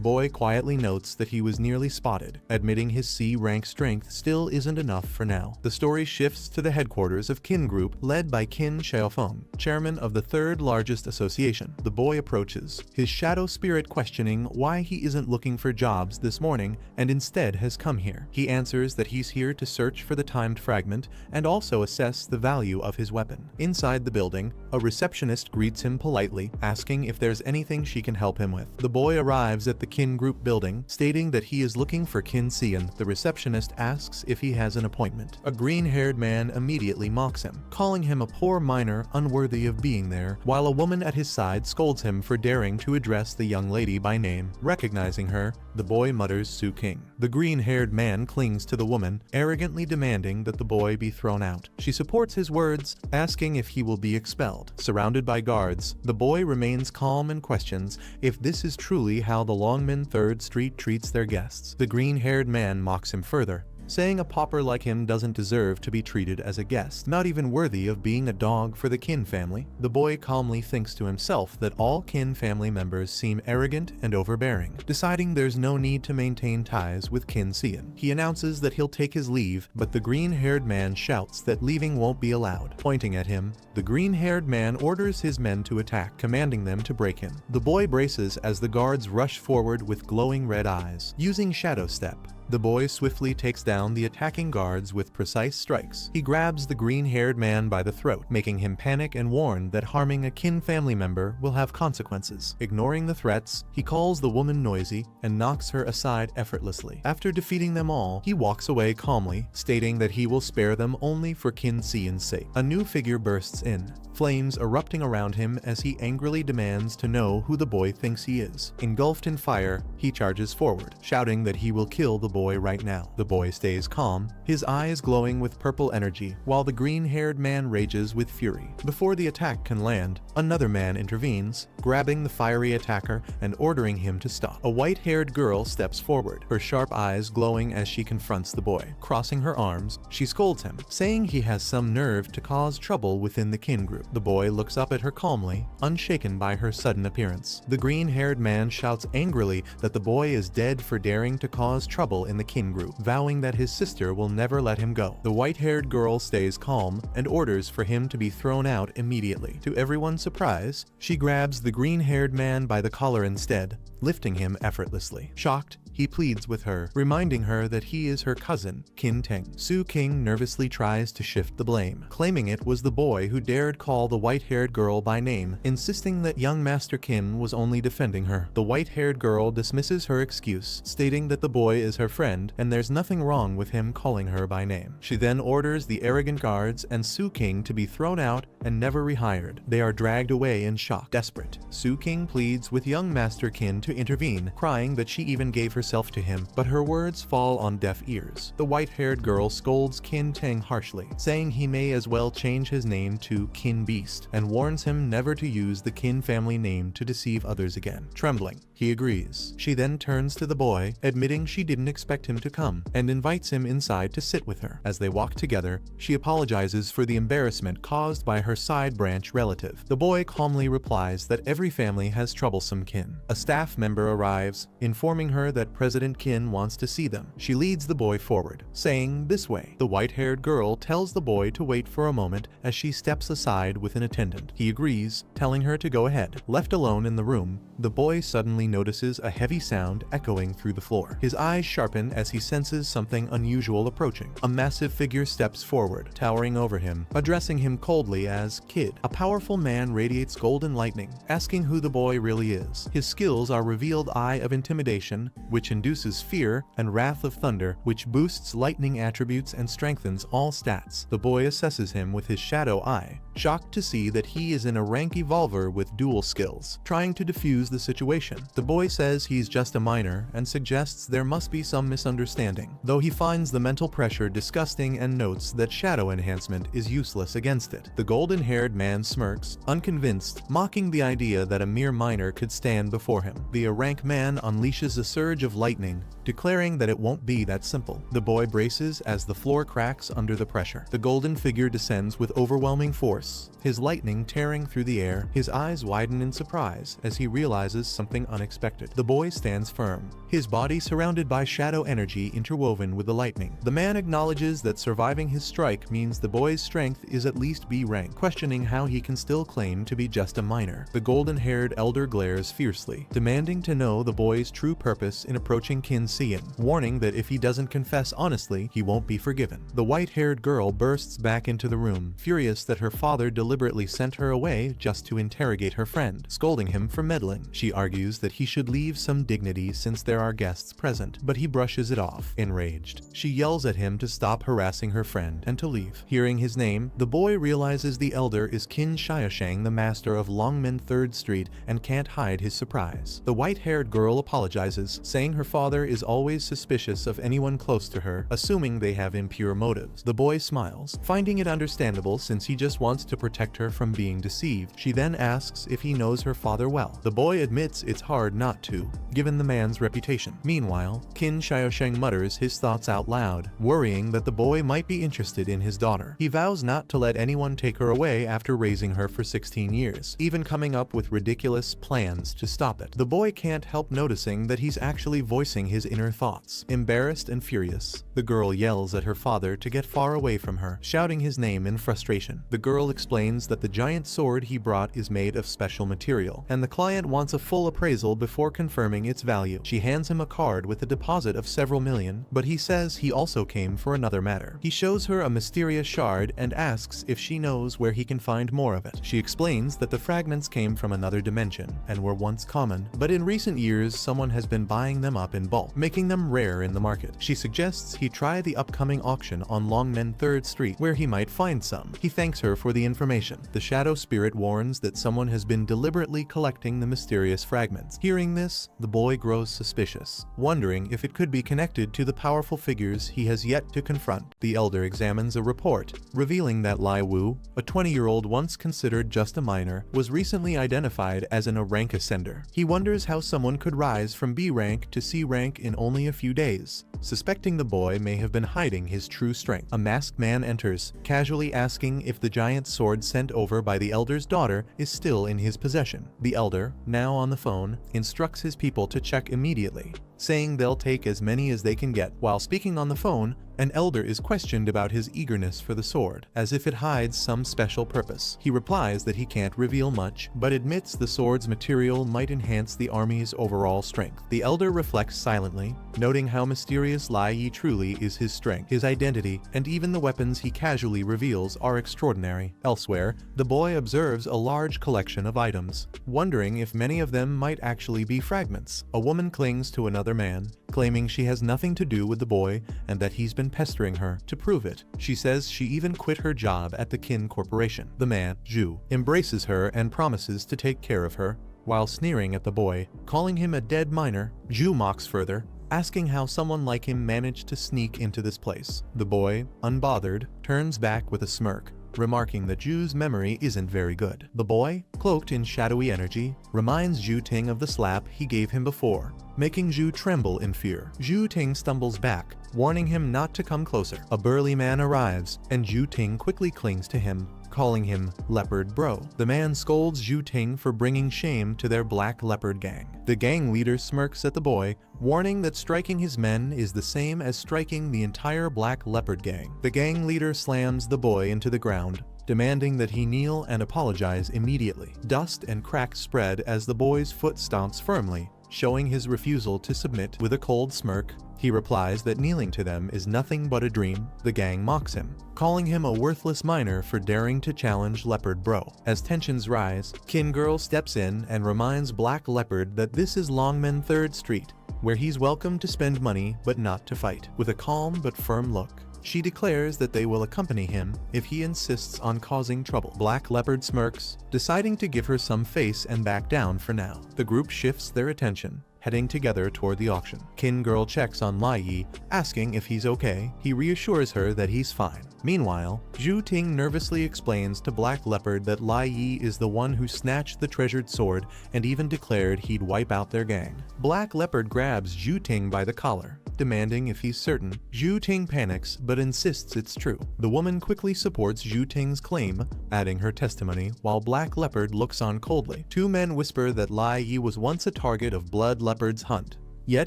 boy quietly notes that he was nearly spotted, admitting his C rank strength still isn't enough for now. The story shifts to the headquarters of Qin Group, led by Qin Xiaofeng, chairman of the third largest association. The boy approaches, his shadow spirit questioning why he isn't looking for jobs this morning and instead has come here. He answers that he's here to search for the timed fragment and also assess the value of his weapon. Inside the building, a receptionist greets him politely, asking if there's anything she can help him with. The boy arrives at the Qin Group building, stating that he is looking for Qin Xian. The receptionist asks if he has an appointment. A green-haired man immediately mocks him, calling him a poor miner unworthy of being there, while a woman at his side scolds him for daring to address the young lady by name. Recognizing her, the boy mutters Su King. The green-haired man clings to the woman, arrogantly demanding that the boy be thrown out. She supports his words, asking if he will be expelled. Surrounded by guards, the boy remains calm and questions if this is truly how the Longmen 3rd Street treats their guests. The green-haired man mocks him further, saying a pauper like him doesn't deserve to be treated as a guest, not even worthy of being a dog for the Qin family. The boy calmly thinks to himself that all Qin family members seem arrogant and overbearing, deciding there's no need to maintain ties with Qin Xian. He announces that he'll take his leave, but the green-haired man shouts that leaving won't be allowed. Pointing at him, the green-haired man orders his men to attack, commanding them to break him. The boy braces as the guards rush forward with glowing red eyes. Using Shadow Step, the boy swiftly takes down the attacking guards with precise strikes. He grabs the green-haired man by the throat, making him panic and warn that harming a Qin family member will have consequences. Ignoring the threats, he calls the woman noisy and knocks her aside effortlessly. After defeating them all, he walks away calmly, stating that he will spare them only for Qin Xian's sake. A new figure bursts in, flames erupting around him as he angrily demands to know who the boy thinks he is. Engulfed in fire, he charges forward, shouting that he will kill the boy right now. The boy stays calm, his eyes glowing with purple energy, while the green-haired man rages with fury. Before the attack can land, another man intervenes, grabbing the fiery attacker and ordering him to stop. A white-haired girl steps forward, her sharp eyes glowing as she confronts the boy. Crossing her arms, she scolds him, saying he has some nerve to cause trouble within the kin group. The boy looks up at her calmly, unshaken by her sudden appearance. The green-haired man shouts angrily that the boy is dead for daring to cause trouble in the kin group, vowing that his sister will never let him go. The white-haired girl stays calm and orders for him to be thrown out immediately. To everyone's surprise, she grabs the green-haired man by the collar instead, lifting him effortlessly. Shocked, he pleads with her, reminding her that he is her cousin, Qin Teng. Su King nervously tries to shift the blame, claiming it was the boy who dared call the white-haired girl by name, insisting that young Master Qin was only defending her. The white-haired girl dismisses her excuse, stating that the boy is her friend and there's nothing wrong with him calling her by name. She then orders the arrogant guards and Su King to be thrown out and never rehired. They are dragged away in shock. Desperate, Su King pleads with young Master Qin to intervene, crying that she even gave herself to him, but her words fall on deaf ears. The white-haired girl scolds Qin Teng harshly, saying he may as well change his name to Qin Beast, and warns him never to use the Qin family name to deceive others again. Trembling, he agrees. She then turns to the boy, admitting she didn't expect him to come, and invites him inside to sit with her. As they walk together, she apologizes for the embarrassment caused by her side branch relative. The boy calmly replies that every family has troublesome kin. A staff member arrives, informing her that President Qin wants to see them. She leads the boy forward, saying, "This way." The white-haired girl tells the boy to wait for a moment as she steps aside with an attendant. He agrees, telling her to go ahead. Left alone in the room, the boy suddenly notices a heavy sound echoing through the floor. His eyes sharpen as he senses something unusual approaching. A massive figure steps forward, towering over him, addressing him coldly as Kid. A powerful man radiates golden lightning, asking who the boy really is. His skills are revealed Eye of Intimidation, which induces fear, and Wrath of Thunder, which boosts lightning attributes and strengthens all stats. The boy assesses him with his shadow eye, shocked to see that he is in a rank evolver with dual skills. Trying to defuse the situation, the boy says he's just a minor and suggests there must be some misunderstanding, though he finds the mental pressure disgusting and notes that shadow enhancement is useless against it. The golden-haired man smirks, unconvinced, mocking the idea that a mere minor could stand before him. The rank man unleashes a surge of lightning, declaring that it won't be that simple. The boy braces as the floor cracks under the pressure. The golden figure descends with overwhelming force, his lightning tearing through the air. His eyes widen in surprise as he realizes something unexpected. The boy stands firm, his body surrounded by shadow energy interwoven with the lightning. The man acknowledges that surviving his strike means the boy's strength is at least B rank, questioning how he can still claim to be just a minor. The golden-haired elder glares fiercely, demanding to know the boy's true purpose in approaching Qin Xian, warning that if he doesn't confess honestly, he won't be forgiven. The white-haired girl bursts back into the room, furious that her father deliberately sent her away just to interrogate her friend, scolding him for meddling. She argues that he should leave some dignity since there are guests present, but he brushes it off. Enraged, she yells at him to stop harassing her friend and to leave. Hearing his name, the boy realizes the elder is Qin Xiaosheng, the master of Longmen 3rd Street, and can't hide his surprise. The white-haired girl apologizes, saying her father is always suspicious of anyone close to her, assuming they have impure motives. The boy smiles, finding it understandable since he just wants to protect her from being deceived. She then asks if he knows her father well. The boy admits it's hard not to, given the man's reputation. Meanwhile, Qin Xiaosheng mutters his thoughts out loud, worrying that the boy might be interested in his daughter. He vows not to let anyone take her away after raising her for 16 years, even coming up with ridiculous plans to stop it. The boy can't help noticing that he's actually voicing his inner thoughts. Embarrassed and furious, the girl yells at her father to get far away from her, shouting his name in frustration. The girl explains that the giant sword he brought is made of special material, and the client wants a full appraisal before confirming its value. She hands him a card with a deposit of several million, but he says he also came for another matter. He shows her a mysterious shard and asks if she knows where he can find more of it. She explains that the fragments came from another dimension and were once common, but in recent years someone has been buying them up in bulk, making them rare in the market. She suggests he try the upcoming auction on Longmen 3rd Street, where he might find some. He thanks her for the the information. The shadow spirit warns that someone has been deliberately collecting the mysterious fragments. Hearing this, the boy grows suspicious, wondering if it could be connected to the powerful figures he has yet to confront. The elder examines a report, revealing that Lai Wu, a 20-year-old once considered just a minor, was recently identified as an A rank ascender. He wonders how someone could rise from B rank to C rank in only a few days, suspecting the boy may have been hiding his true strength. A masked man enters, casually asking if the giant sword sent over by the elder's daughter is still in his possession. The elder, now on the phone, instructs his people to check immediately, saying they'll take as many as they can get. While speaking on the phone, an elder is questioned about his eagerness for the sword, as if it hides some special purpose. He replies that he can't reveal much, but admits the sword's material might enhance the army's overall strength. The elder reflects silently, noting how mysterious Lai Yi truly is. His strength, his identity, and even the weapons he casually reveals are extraordinary. Elsewhere, the boy observes a large collection of items, wondering if many of them might actually be fragments. A woman clings to another man, claiming she has nothing to do with the boy and that he's been pestering her. To prove it, she says she even quit her job at the Qin Corporation. The man, Zhu, embraces her and promises to take care of her, while sneering at the boy, calling him a dead miner. Zhu mocks further, asking how someone like him managed to sneak into this place. The boy, unbothered, turns back with a smirk, remarking that Zhu's memory isn't very good. The boy, cloaked in shadowy energy, reminds Zhu Ting of the slap he gave him before, making Zhu tremble in fear. Zhu Ting stumbles back, warning him not to come closer. A burly man arrives, and Zhu Ting quickly clings to him, calling him Leopard Bro. The man scolds Zhu Ting for bringing shame to their Black Leopard gang. The gang leader smirks at the boy, warning that striking his men is the same as striking the entire Black Leopard gang. The gang leader slams the boy into the ground, demanding that he kneel and apologize immediately. Dust and cracks spread as the boy's foot stomps firmly, showing his refusal to submit. With a cold smirk, he replies that kneeling to them is nothing but a dream. The gang mocks him, calling him a worthless miner for daring to challenge Leopard Bro. As tensions rise, Qin Girl steps in and reminds Black Leopard that this is Longmen 3rd Street, where he's welcome to spend money but not to fight. With a calm but firm look, she declares that they will accompany him if he insists on causing trouble. Black Leopard smirks, deciding to give her some face and back down for now. The group shifts their attention, heading together toward the auction. Qin Girl checks on Lai Yi, asking if he's okay. He reassures her that he's fine. Meanwhile, Zhu Ting nervously explains to Black Leopard that Lai Yi is the one who snatched the treasured sword and even declared he'd wipe out their gang. Black Leopard grabs Zhu Ting by the collar, demanding if he's certain. Zhu Ting panics but insists it's true. The woman quickly supports Zhu Ting's claim, adding her testimony, while Black Leopard looks on coldly. Two men whisper that Lai Yi was once a target of Blood Leopard's hunt, yet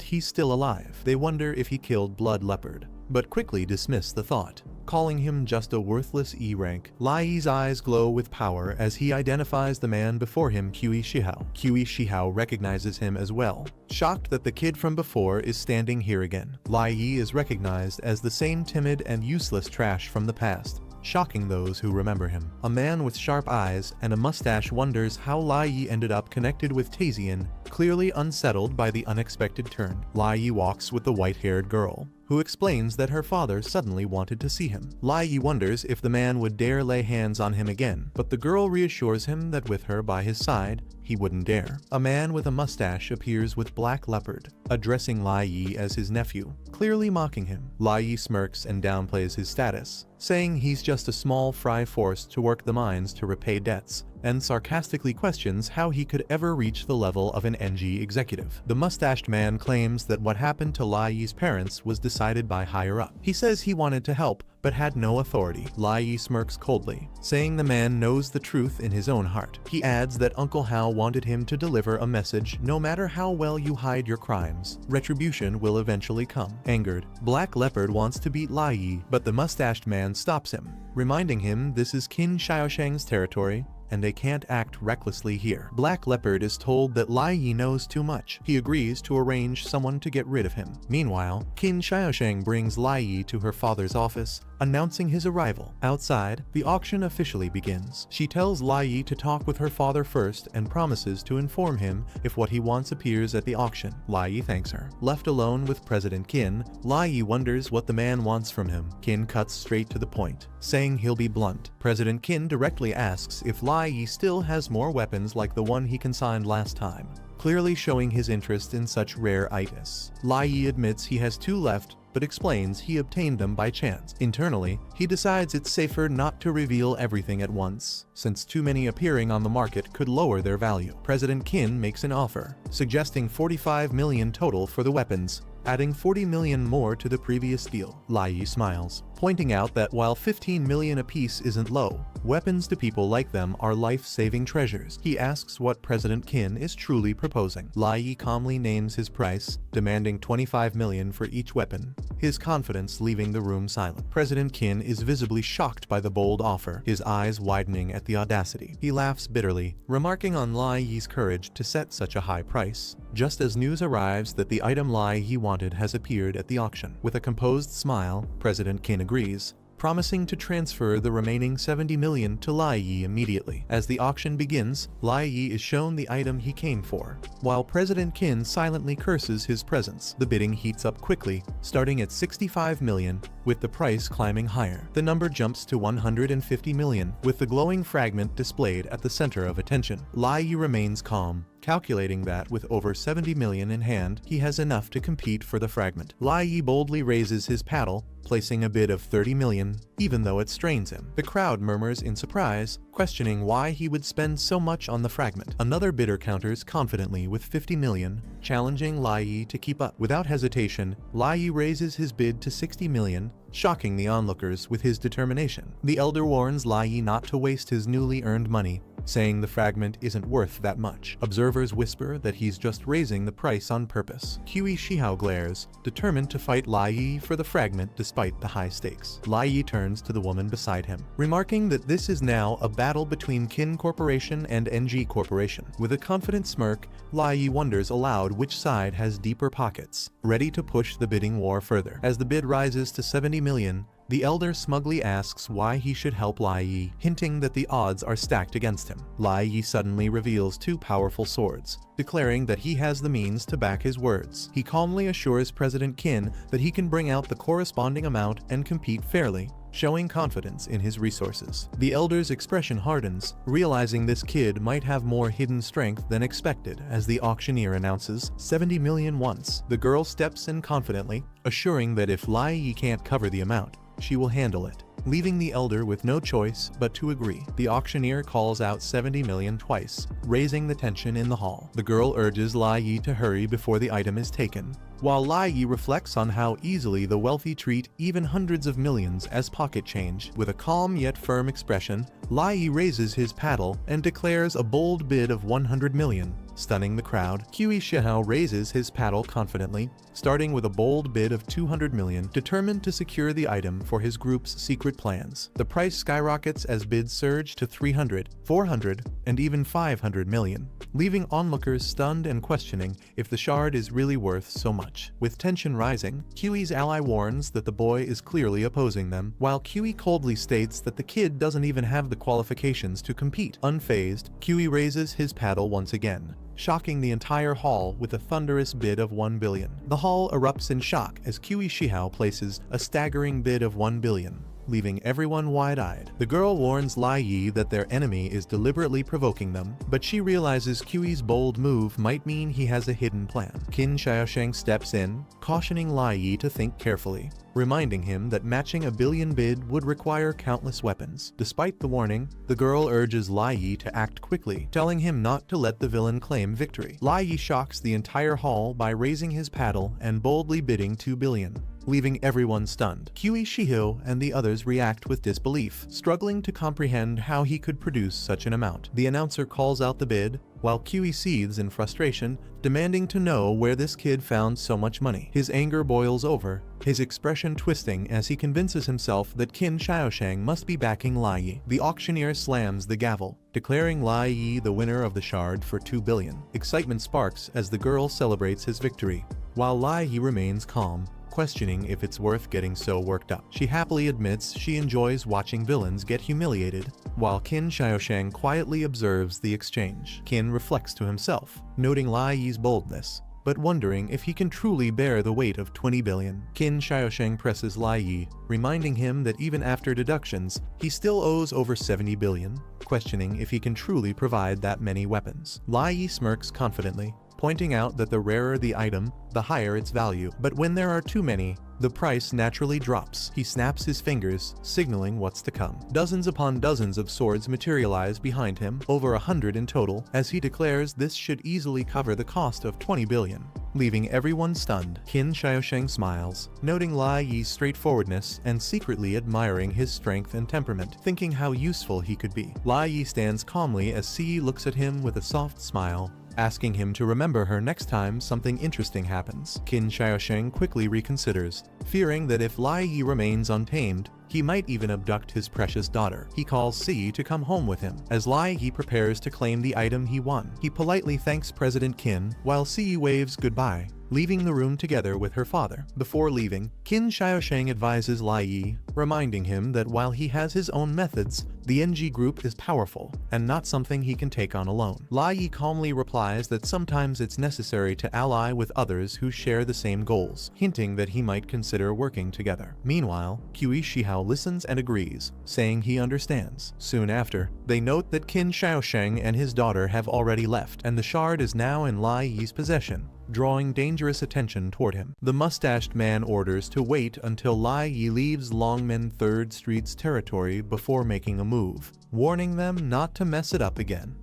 he's still alive. They wonder if he killed Blood Leopard, but quickly dismiss the thought, calling him just a worthless E rank. Lai Yi's eyes glow with power as he identifies the man before him, Qi Shihao. Qi Shihao recognizes him as well, shocked that the kid from before is standing here again. Lai Yi is recognized as the same timid and useless trash from the past, shocking those who remember him. A man with sharp eyes and a mustache wonders how Lai Yi ended up connected with Tazian, clearly unsettled by the unexpected turn. Lai Yi walks with the white-haired girl, who explains that her father suddenly wanted to see him. Lai Yi wonders if the man would dare lay hands on him again, but the girl reassures him that with her by his side, he wouldn't dare. A man with a mustache appears with Black Leopard, addressing Lai Yi as his nephew, clearly mocking him. Lai Yi smirks and downplays his status, saying he's just a small fry forced to work the mines to repay debts, and sarcastically questions how he could ever reach the level of an NG executive. The mustached man claims that what happened to Lai Yi's parents was decided by higher up. He says he wanted to help, but had no authority. Lai Yi smirks coldly, saying the man knows the truth in his own heart. He adds that Uncle Hao wanted him to deliver a message: no matter how well you hide your crimes, retribution will eventually come. Angered, Black Leopard wants to beat Lai Yi, but the mustached man stops him, reminding him this is Qin Xiaoshang's territory, and they can't act recklessly here. Black Leopard is told that Lai Yi knows too much. He agrees to arrange someone to get rid of him. Meanwhile, Qin Xiaoshang brings Lai Yi to her father's office, announcing his arrival. Outside, the auction officially begins. She tells Lai Yi to talk with her father first and promises to inform him if what he wants appears at the auction. Lai Yi thanks her. Left alone with President Qin, Lai Yi wonders what the man wants from him. Qin cuts straight to the point, saying he'll be blunt. President Qin directly asks if Lai Yi still has more weapons like the one he consigned last time, clearly showing his interest in such rare items. Lai Yi admits he has 2 left, but explains he obtained them by chance. Internally, he decides it's safer not to reveal everything at once, since too many appearing on the market could lower their value. President Qin makes an offer, suggesting 45 million total for the weapons, adding 40 million more to the previous deal. Lai Yi smiles, pointing out that while 15 million apiece isn't low, weapons to people like them are life-saving treasures. He asks what President Qin is truly proposing. Lai Yi calmly names his price, demanding 25 million for each weapon, his confidence leaving the room silent. President Qin is visibly shocked by the bold offer, his eyes widening at the audacity. He laughs bitterly, remarking on Lai Yi's courage to set such a high price, just as news arrives that the item Lai Yi wanted has appeared at the auction. With a composed smile, President Qin agrees, promising to transfer the remaining 70 million to Lai Yi immediately. As the auction begins, Lai Yi is shown the item he came for, while President Qin silently curses his presence. The bidding heats up quickly, starting at 65 million, with the price climbing higher. The number jumps to 150 million, with the glowing fragment displayed at the center of attention. Lai Yi remains calm, calculating that with over 70 million in hand, he has enough to compete for the fragment. Lai Yi boldly raises his paddle, placing a bid of 30 million, even though it strains him. The crowd murmurs in surprise, questioning why he would spend so much on the fragment. Another bidder counters confidently with 50 million, challenging Lai Yi to keep up. Without hesitation, Lai Yi raises his bid to 60 million, shocking the onlookers with his determination. The elder warns Lai Yi not to waste his newly earned money, saying the fragment isn't worth that much. Observers whisper that he's just raising the price on purpose. Qi Shihao glares, determined to fight Lai Yi for the fragment despite the high stakes. Lai Yi turns to the woman beside him, remarking that this is now a battle between Qin Corporation and NG Corporation. With a confident smirk, Lai Yi wonders aloud which side has deeper pockets, ready to push the bidding war further. As the bid rises to 70 million, the elder smugly asks why he should help Lai Yi, hinting that the odds are stacked against him. Lai Yi suddenly reveals 2 powerful swords, declaring that he has the means to back his words. He calmly assures President Qin that he can bring out the corresponding amount and compete fairly, showing confidence in his resources. The elder's expression hardens, realizing this kid might have more hidden strength than expected as the auctioneer announces 70 million once. The girl steps in confidently, assuring that if Lai Yi can't cover the amount, she will handle it, leaving the elder with no choice but to agree. The auctioneer calls out 70 million twice, raising the tension in the hall. The girl urges Lai Yi to hurry before the item is taken, while Lai Yi reflects on how easily the wealthy treat even hundreds of millions as pocket change. With a calm yet firm expression, Lai Yi raises his paddle and declares a bold bid of 100 million, stunning the crowd. Qi Shihao raises his paddle confidently, starting with a bold bid of 200 million, determined to secure the item for his group's secret plans. The price skyrockets as bids surge to 300, 400, and even 500 million, leaving onlookers stunned and questioning if the shard is really worth so much. With tension rising, Qi's ally warns that the boy is clearly opposing them, while Qi coldly states that the kid doesn't even have the qualifications to compete. Unfazed, Qi raises his paddle once again, shocking the entire hall with a thunderous bid of 1 billion. The hall erupts in shock as Qi Shihao places a staggering bid of 1 billion, leaving everyone wide-eyed. The girl warns Lai Yi that their enemy is deliberately provoking them, but she realizes Qi's bold move might mean he has a hidden plan. Qin Xiaosheng steps in, cautioning Lai Yi to think carefully, reminding him that matching a billion bid would require countless weapons. Despite the warning, the girl urges Lai Yi to act quickly, telling him not to let the villain claim victory. Lai Yi shocks the entire hall by raising his paddle and boldly bidding 2 billion, leaving everyone stunned. Qi Shihao and the others react with disbelief, struggling to comprehend how he could produce such an amount. The announcer calls out the bid, while Qi seethes in frustration, demanding to know where this kid found so much money. His anger boils over, his expression twisting as he convinces himself that Qin Xiaosheng must be backing Lai Yi. The auctioneer slams the gavel, declaring Lai Yi the winner of the shard for 2 billion. Excitement sparks as the girl celebrates his victory, while Lai Yi remains calm, questioning if it's worth getting so worked up. She happily admits she enjoys watching villains get humiliated, while Qin Xiaosheng quietly observes the exchange. Qin reflects to himself, noting Lai Yi's boldness, but wondering if he can truly bear the weight of 20 billion. Qin Xiaosheng presses Lai Yi, reminding him that even after deductions, he still owes over 70 billion, questioning if he can truly provide that many weapons. Lai Yi smirks confidently, pointing out that the rarer the item, the higher its value. But when there are too many, the price naturally drops. He snaps his fingers, signaling what's to come. Dozens upon dozens of swords materialize behind him, over 100 in total, as he declares this should easily cover the cost of 20 billion, leaving everyone stunned. Qin Xiaosheng smiles, noting Lai Yi's straightforwardness and secretly admiring his strength and temperament, thinking how useful he could be. Lai Yi stands calmly as Si looks at him with a soft smile, asking him to remember her next time something interesting happens. Qin Xiaosheng quickly reconsiders, fearing that if Lai Yi remains untamed, he might even abduct his precious daughter. He calls Si to come home with him. As Lai Yi prepares to claim the item he won, he politely thanks President Qin, while Si waves goodbye, leaving the room together with her father. Before leaving, Qin Xiaosheng advises Lai Yi, reminding him that while he has his own methods, the NG group is powerful, and not something he can take on alone. Lai Yi calmly replies that sometimes it's necessary to ally with others who share the same goals, hinting that he might consider working together. Meanwhile, Qi Shihao listens and agrees, saying he understands. Soon after, they note that Qin Xiaosheng and his daughter have already left, and the shard is now in Lai Yi's possession, drawing dangerous attention toward him. The mustached man orders to wait until Lai Yi leaves Longmen 3rd Street's territory before making a move, warning them not to mess it up again.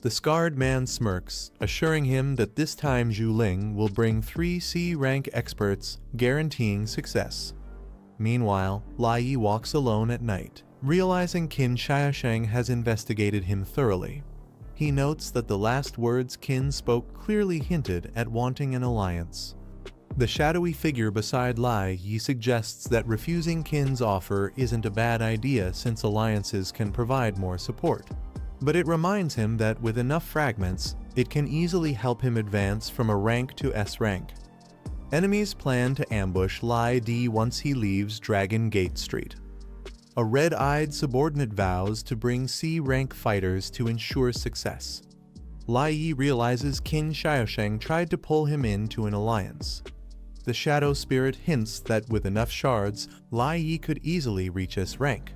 The scarred man smirks, assuring him that this time Zhu Ling will bring 3 C-rank experts, guaranteeing success. Meanwhile, Lai Yi walks alone at night, realizing Qin Xiaosheng has investigated him thoroughly. He notes that the last words Qin spoke clearly hinted at wanting an alliance. The shadowy figure beside Lai Yi suggests that refusing Qin's offer isn't a bad idea since alliances can provide more support. But it reminds him that with enough fragments, it can easily help him advance from a rank to S rank. Enemies plan to ambush Lai Di once he leaves Dragon Gate Street. A red-eyed subordinate vows to bring C-rank fighters to ensure success. Lai Yi realizes Qin Xiaosheng tried to pull him into an alliance. The shadow spirit hints that with enough shards, Lai Yi could easily reach S rank.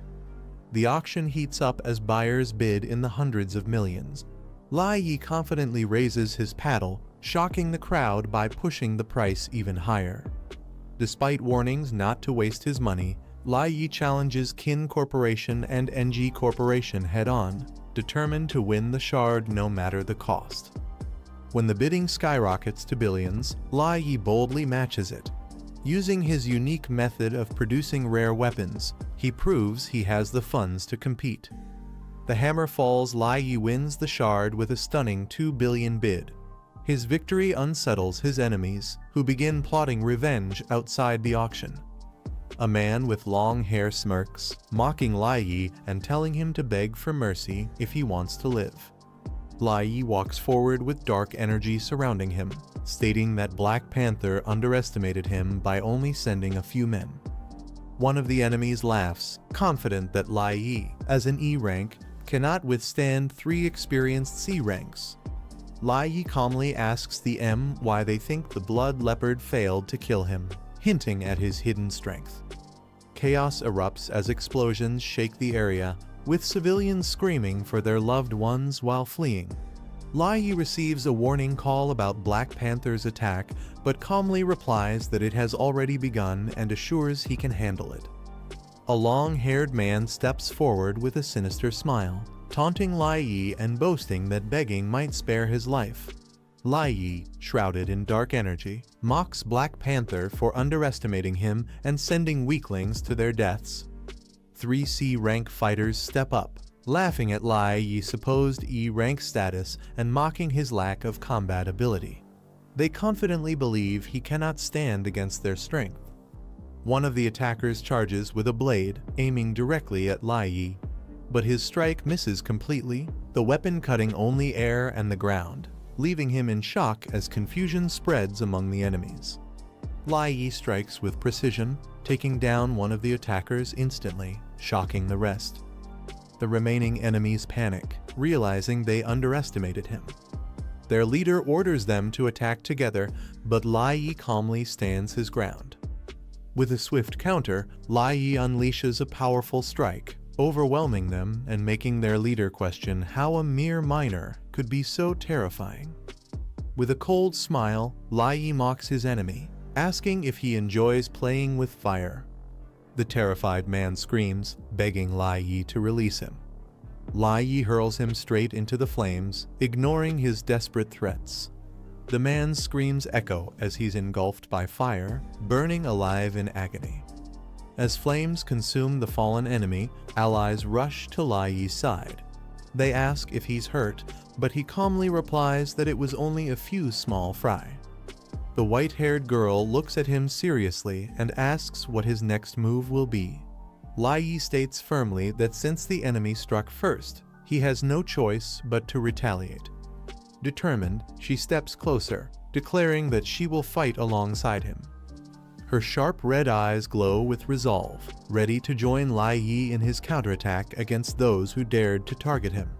The auction heats up as buyers bid in the hundreds of millions. Lai Yi confidently raises his paddle, shocking the crowd by pushing the price even higher. Despite warnings not to waste his money, Lai Yi challenges Qin Corporation and NG Corporation head-on, determined to win the shard no matter the cost. When the bidding skyrockets to billions, Lai Yi boldly matches it. Using his unique method of producing rare weapons, he proves he has the funds to compete. The hammer falls. Lai Yi wins the shard with a stunning 2 billion bid. His victory unsettles his enemies, who begin plotting revenge outside the auction. A man with long hair smirks, mocking Lai Yi and telling him to beg for mercy if he wants to live. Lai Yi walks forward with dark energy surrounding him, stating that Black Panther underestimated him by only sending a few men. One of the enemies laughs, confident that Lai Yi, as an E rank, cannot withstand 3 experienced C ranks. Lai Yi calmly asks the M why they think the Blood Leopard failed to kill him, hinting at his hidden strength. Chaos erupts as explosions shake the area, with civilians screaming for their loved ones while fleeing. Lai Yi receives a warning call about Black Panther's attack, but calmly replies that it has already begun and assures he can handle it. A long-haired man steps forward with a sinister smile, taunting Lai Yi and boasting that begging might spare his life. Lai Yi, shrouded in dark energy, mocks Black Panther for underestimating him and sending weaklings to their deaths. 3 C-rank fighters step up, laughing at Lai Yi's supposed E-rank status and mocking his lack of combat ability. They confidently believe he cannot stand against their strength. One of the attackers charges with a blade, aiming directly at Lai Yi, but his strike misses completely, the weapon cutting only air and the ground, leaving him in shock as confusion spreads among the enemies. Lai Yi strikes with precision, taking down one of the attackers instantly, shocking the rest. The remaining enemies panic, realizing they underestimated him. Their leader orders them to attack together, but Lai Yi calmly stands his ground. With a swift counter, Lai Yi unleashes a powerful strike, overwhelming them and making their leader question how a mere minor could be so terrifying. With a cold smile, Lai Yi mocks his enemy, asking if he enjoys playing with fire. The terrified man screams, begging Lai Yi to release him. Lai Yi hurls him straight into the flames, ignoring his desperate threats. The man's screams echo as he's engulfed by fire, burning alive in agony. As flames consume the fallen enemy, allies rush to Lai Yi's side. They ask if he's hurt, but he calmly replies that it was only a few small fry. The white-haired girl looks at him seriously and asks what his next move will be. Lai Yi states firmly that since the enemy struck first, he has no choice but to retaliate. Determined, she steps closer, declaring that she will fight alongside him. Her sharp red eyes glow with resolve, ready to join Lai Yi in his counterattack against those who dared to target him.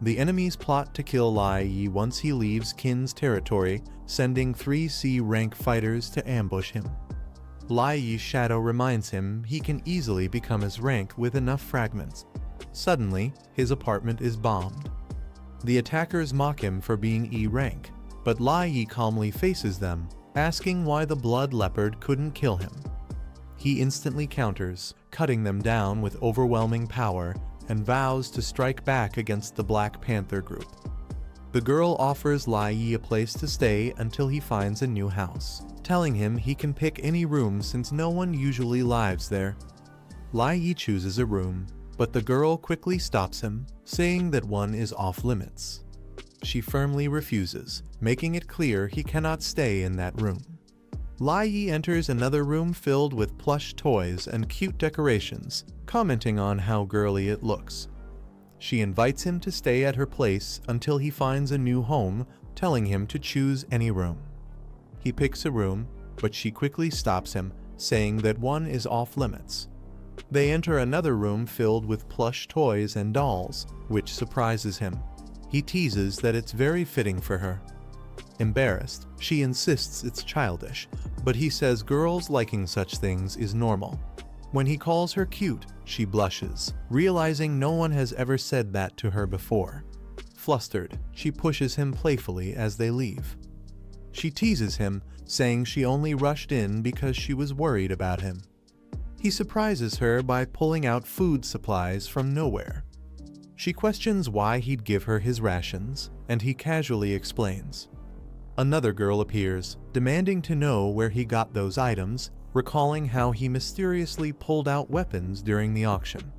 The enemies plot to kill Lai Yi once he leaves Qin's territory, sending 3 C-rank fighters to ambush him. Lai Yi's shadow reminds him he can easily become his rank with enough fragments. Suddenly, his apartment is bombed. The attackers mock him for being E-rank, but Lai Yi calmly faces them, asking why the blood leopard couldn't kill him. He instantly counters, cutting them down with overwhelming power, and vows to strike back against the Black Panther group. The girl offers Lai Yi a place to stay until he finds a new house, telling him he can pick any room since no one usually lives there. Lai Yi chooses a room, but the girl quickly stops him, saying that one is off limits. She firmly refuses, making it clear he cannot stay in that room. Lai Yi enters another room filled with plush toys and cute decorations, commenting on how girly it looks. She invites him to stay at her place until he finds a new home, telling him to choose any room. He picks a room, but she quickly stops him, saying that one is off limits. They enter another room filled with plush toys and dolls, which surprises him. He teases that it's very fitting for her. Embarrassed, she insists it's childish, but he says girls liking such things is normal. When he calls her cute, she blushes, realizing no one has ever said that to her before. Flustered, she pushes him playfully as they leave. She teases him, saying she only rushed in because she was worried about him. He surprises her by pulling out food supplies from nowhere. She questions why he'd give her his rations, and he casually explains. Another girl appears, demanding to know where he got those items, recalling how he mysteriously pulled out weapons during the auction.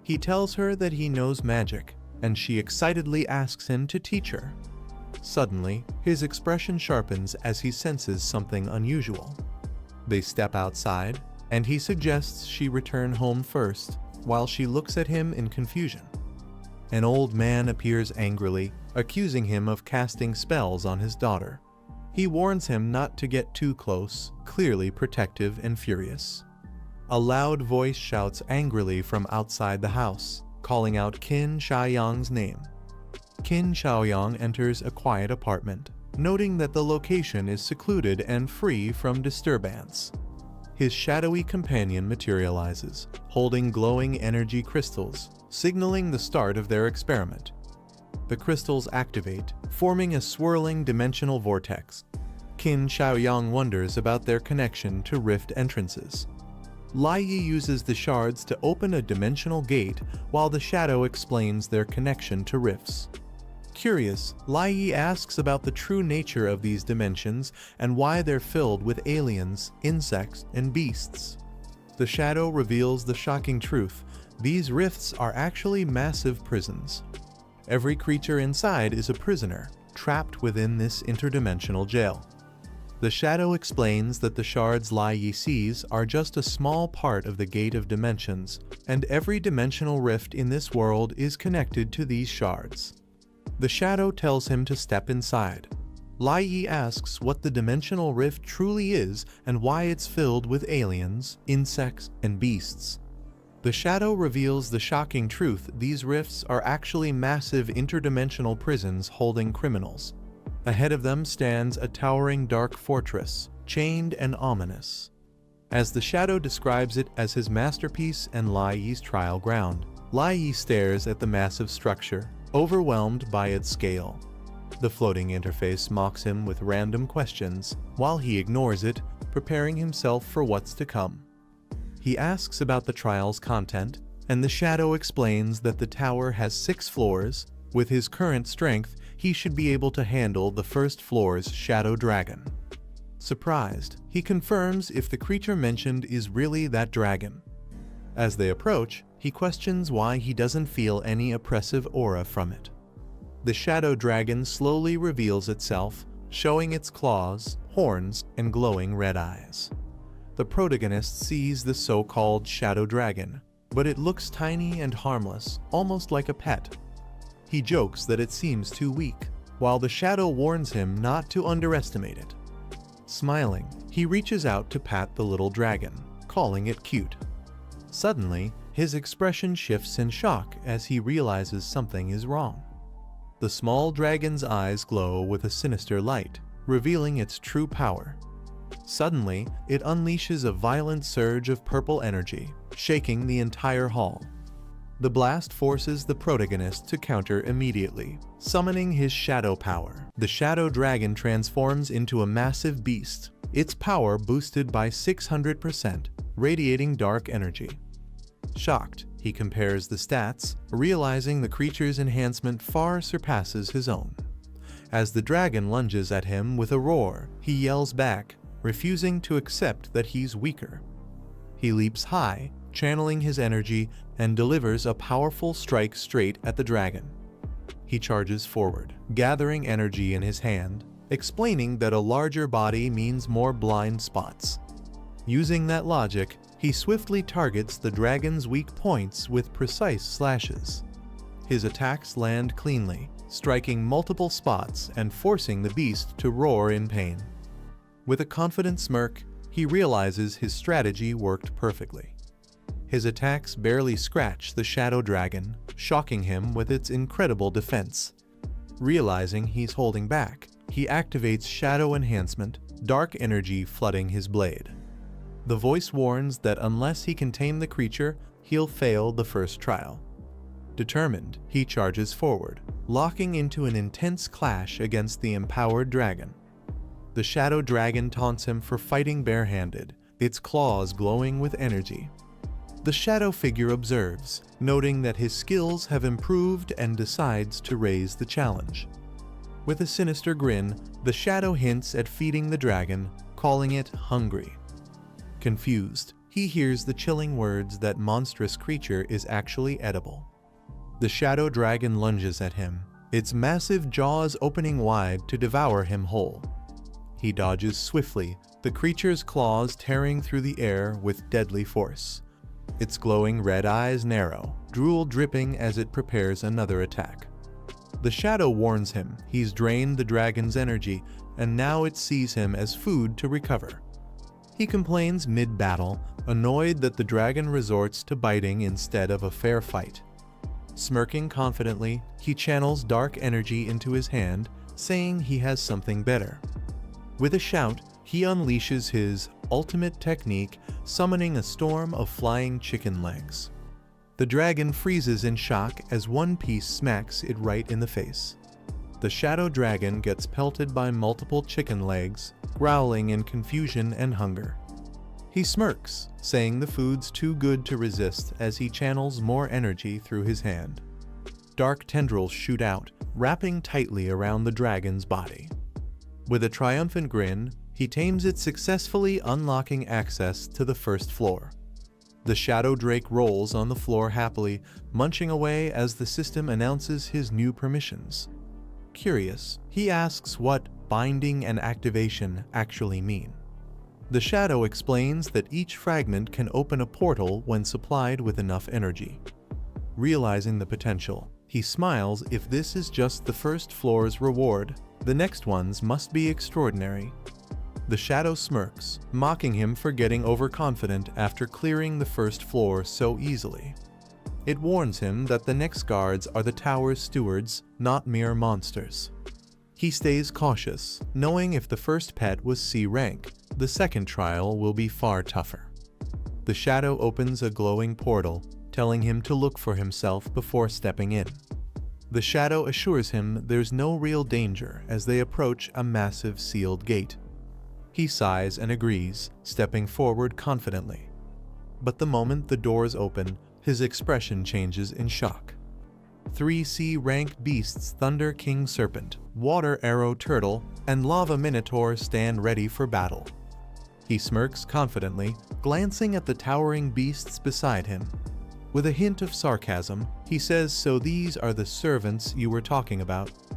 He tells her that he knows magic, and she excitedly asks him to teach her. Suddenly, his expression sharpens as he senses something unusual. They step outside, and he suggests she return home first, while she looks at him in confusion. An old man appears angrily, accusing him of casting spells on his daughter. He warns him not to get too close, clearly protective and furious. A loud voice shouts angrily from outside the house, calling out Qin Xiaoyang's name. Qin Xiaoyang enters a quiet apartment, noting that the location is secluded and free from disturbance. His shadowy companion materializes, holding glowing energy crystals, signaling the start of their experiment. The crystals activate, forming a swirling dimensional vortex. Qin Xiaoyang wonders about their connection to rift entrances. Lai Yi uses the shards to open a dimensional gate, while the shadow explains their connection to rifts. Curious, Lai Yi asks about the true nature of these dimensions and why they're filled with aliens, insects, and beasts. The shadow reveals the shocking truth: these rifts are actually massive prisons. Every creature inside is a prisoner, trapped within this interdimensional jail. The shadow explains that the shards Lai Yi sees are just a small part of the Gate of Dimensions, and every dimensional rift in this world is connected to these shards. The shadow tells him to step inside. Lai Yi asks what the dimensional rift truly is and why it's filled with aliens, insects, and beasts. The shadow reveals the shocking truth: these rifts are actually massive interdimensional prisons holding criminals. Ahead of them stands a towering dark fortress, chained and ominous. As the shadow describes it as his masterpiece and Lai Yi's trial ground, Lai Yi stares at the massive structure, overwhelmed by its scale. The floating interface mocks him with random questions, while he ignores it, preparing himself for what's to come. He asks about the trial's content, and the shadow explains that the tower has 6 floors. With his current strength, he should be able to handle the first floor's shadow dragon. Surprised, he confirms if the creature mentioned is really that dragon. As they approach, he questions why he doesn't feel any oppressive aura from it. The shadow dragon slowly reveals itself, showing its claws, horns, and glowing red eyes. The protagonist sees the so-called shadow dragon, but it looks tiny and harmless, almost like a pet. He jokes that it seems too weak, while the shadow warns him not to underestimate it. Smiling, he reaches out to pat the little dragon, calling it cute. Suddenly, his expression shifts in shock as he realizes something is wrong. The small dragon's eyes glow with a sinister light, revealing its true power. Suddenly, it unleashes a violent surge of purple energy, shaking the entire hall. The blast forces the protagonist to counter immediately, summoning his shadow power. The shadow dragon transforms into a massive beast, its power boosted by 600%, radiating dark energy. Shocked, he compares the stats, realizing the creature's enhancement far surpasses his own. As the dragon lunges at him with a roar, he yells back, refusing to accept that he's weaker. He leaps high, channeling his energy, and delivers a powerful strike straight at the dragon. He charges forward, gathering energy in his hand, explaining that a larger body means more blind spots. Using that logic, he swiftly targets the dragon's weak points with precise slashes. His attacks land cleanly, striking multiple spots and forcing the beast to roar in pain. With a confident smirk, he realizes his strategy worked perfectly. His attacks barely scratch the shadow dragon, shocking him with its incredible defense. Realizing he's holding back, he activates shadow enhancement, dark energy flooding his blade. The voice warns that unless he can tame the creature, he'll fail the first trial. Determined, he charges forward, locking into an intense clash against the empowered dragon. The shadow dragon taunts him for fighting barehanded, its claws glowing with energy. The shadow figure observes, noting that his skills have improved, and decides to raise the challenge. With a sinister grin, the shadow hints at feeding the dragon, calling it hungry. Confused, he hears the chilling words that monstrous creature is actually edible. The shadow dragon lunges at him, its massive jaws opening wide to devour him whole. He dodges swiftly, the creature's claws tearing through the air with deadly force. Its glowing red eyes narrow, drool dripping as it prepares another attack. The shadow warns him he's drained the dragon's energy, and now it sees him as food to recover. He complains mid-battle, annoyed that the dragon resorts to biting instead of a fair fight. Smirking confidently, he channels dark energy into his hand, saying he has something better. With a shout, he unleashes his ultimate technique, summoning a storm of flying chicken legs. The dragon freezes in shock as one piece smacks it right in the face. The shadow dragon gets pelted by multiple chicken legs, growling in confusion and hunger. He smirks, saying the food's too good to resist as he channels more energy through his hand. Dark tendrils shoot out, wrapping tightly around the dragon's body. With a triumphant grin, he tames it, successfully unlocking access to the first floor. The shadow drake rolls on the floor happily, munching away as the system announces his new permissions. Curious, he asks what binding and activation actually mean. The shadow explains that each fragment can open a portal when supplied with enough energy. Realizing the potential, He smiles. If this is just the first floor's reward, the next ones must be extraordinary. The shadow smirks, mocking him for getting overconfident after clearing the first floor so easily. It warns him that the next guards are the tower's stewards, not mere monsters. He stays cautious, knowing if the first pet was C rank, the second trial will be far tougher. The shadow opens a glowing portal, telling him to look for himself before stepping in. The shadow assures him there's no real danger as they approach a massive sealed gate. He sighs and agrees, stepping forward confidently. But the moment the doors open, his expression changes in shock. 3 C-rank beasts, Thunder King Serpent, Water Arrow Turtle, and Lava Minotaur stand ready for battle. He smirks confidently, glancing at the towering beasts beside him. With a hint of sarcasm, he says, "So these are the servants you were talking about?"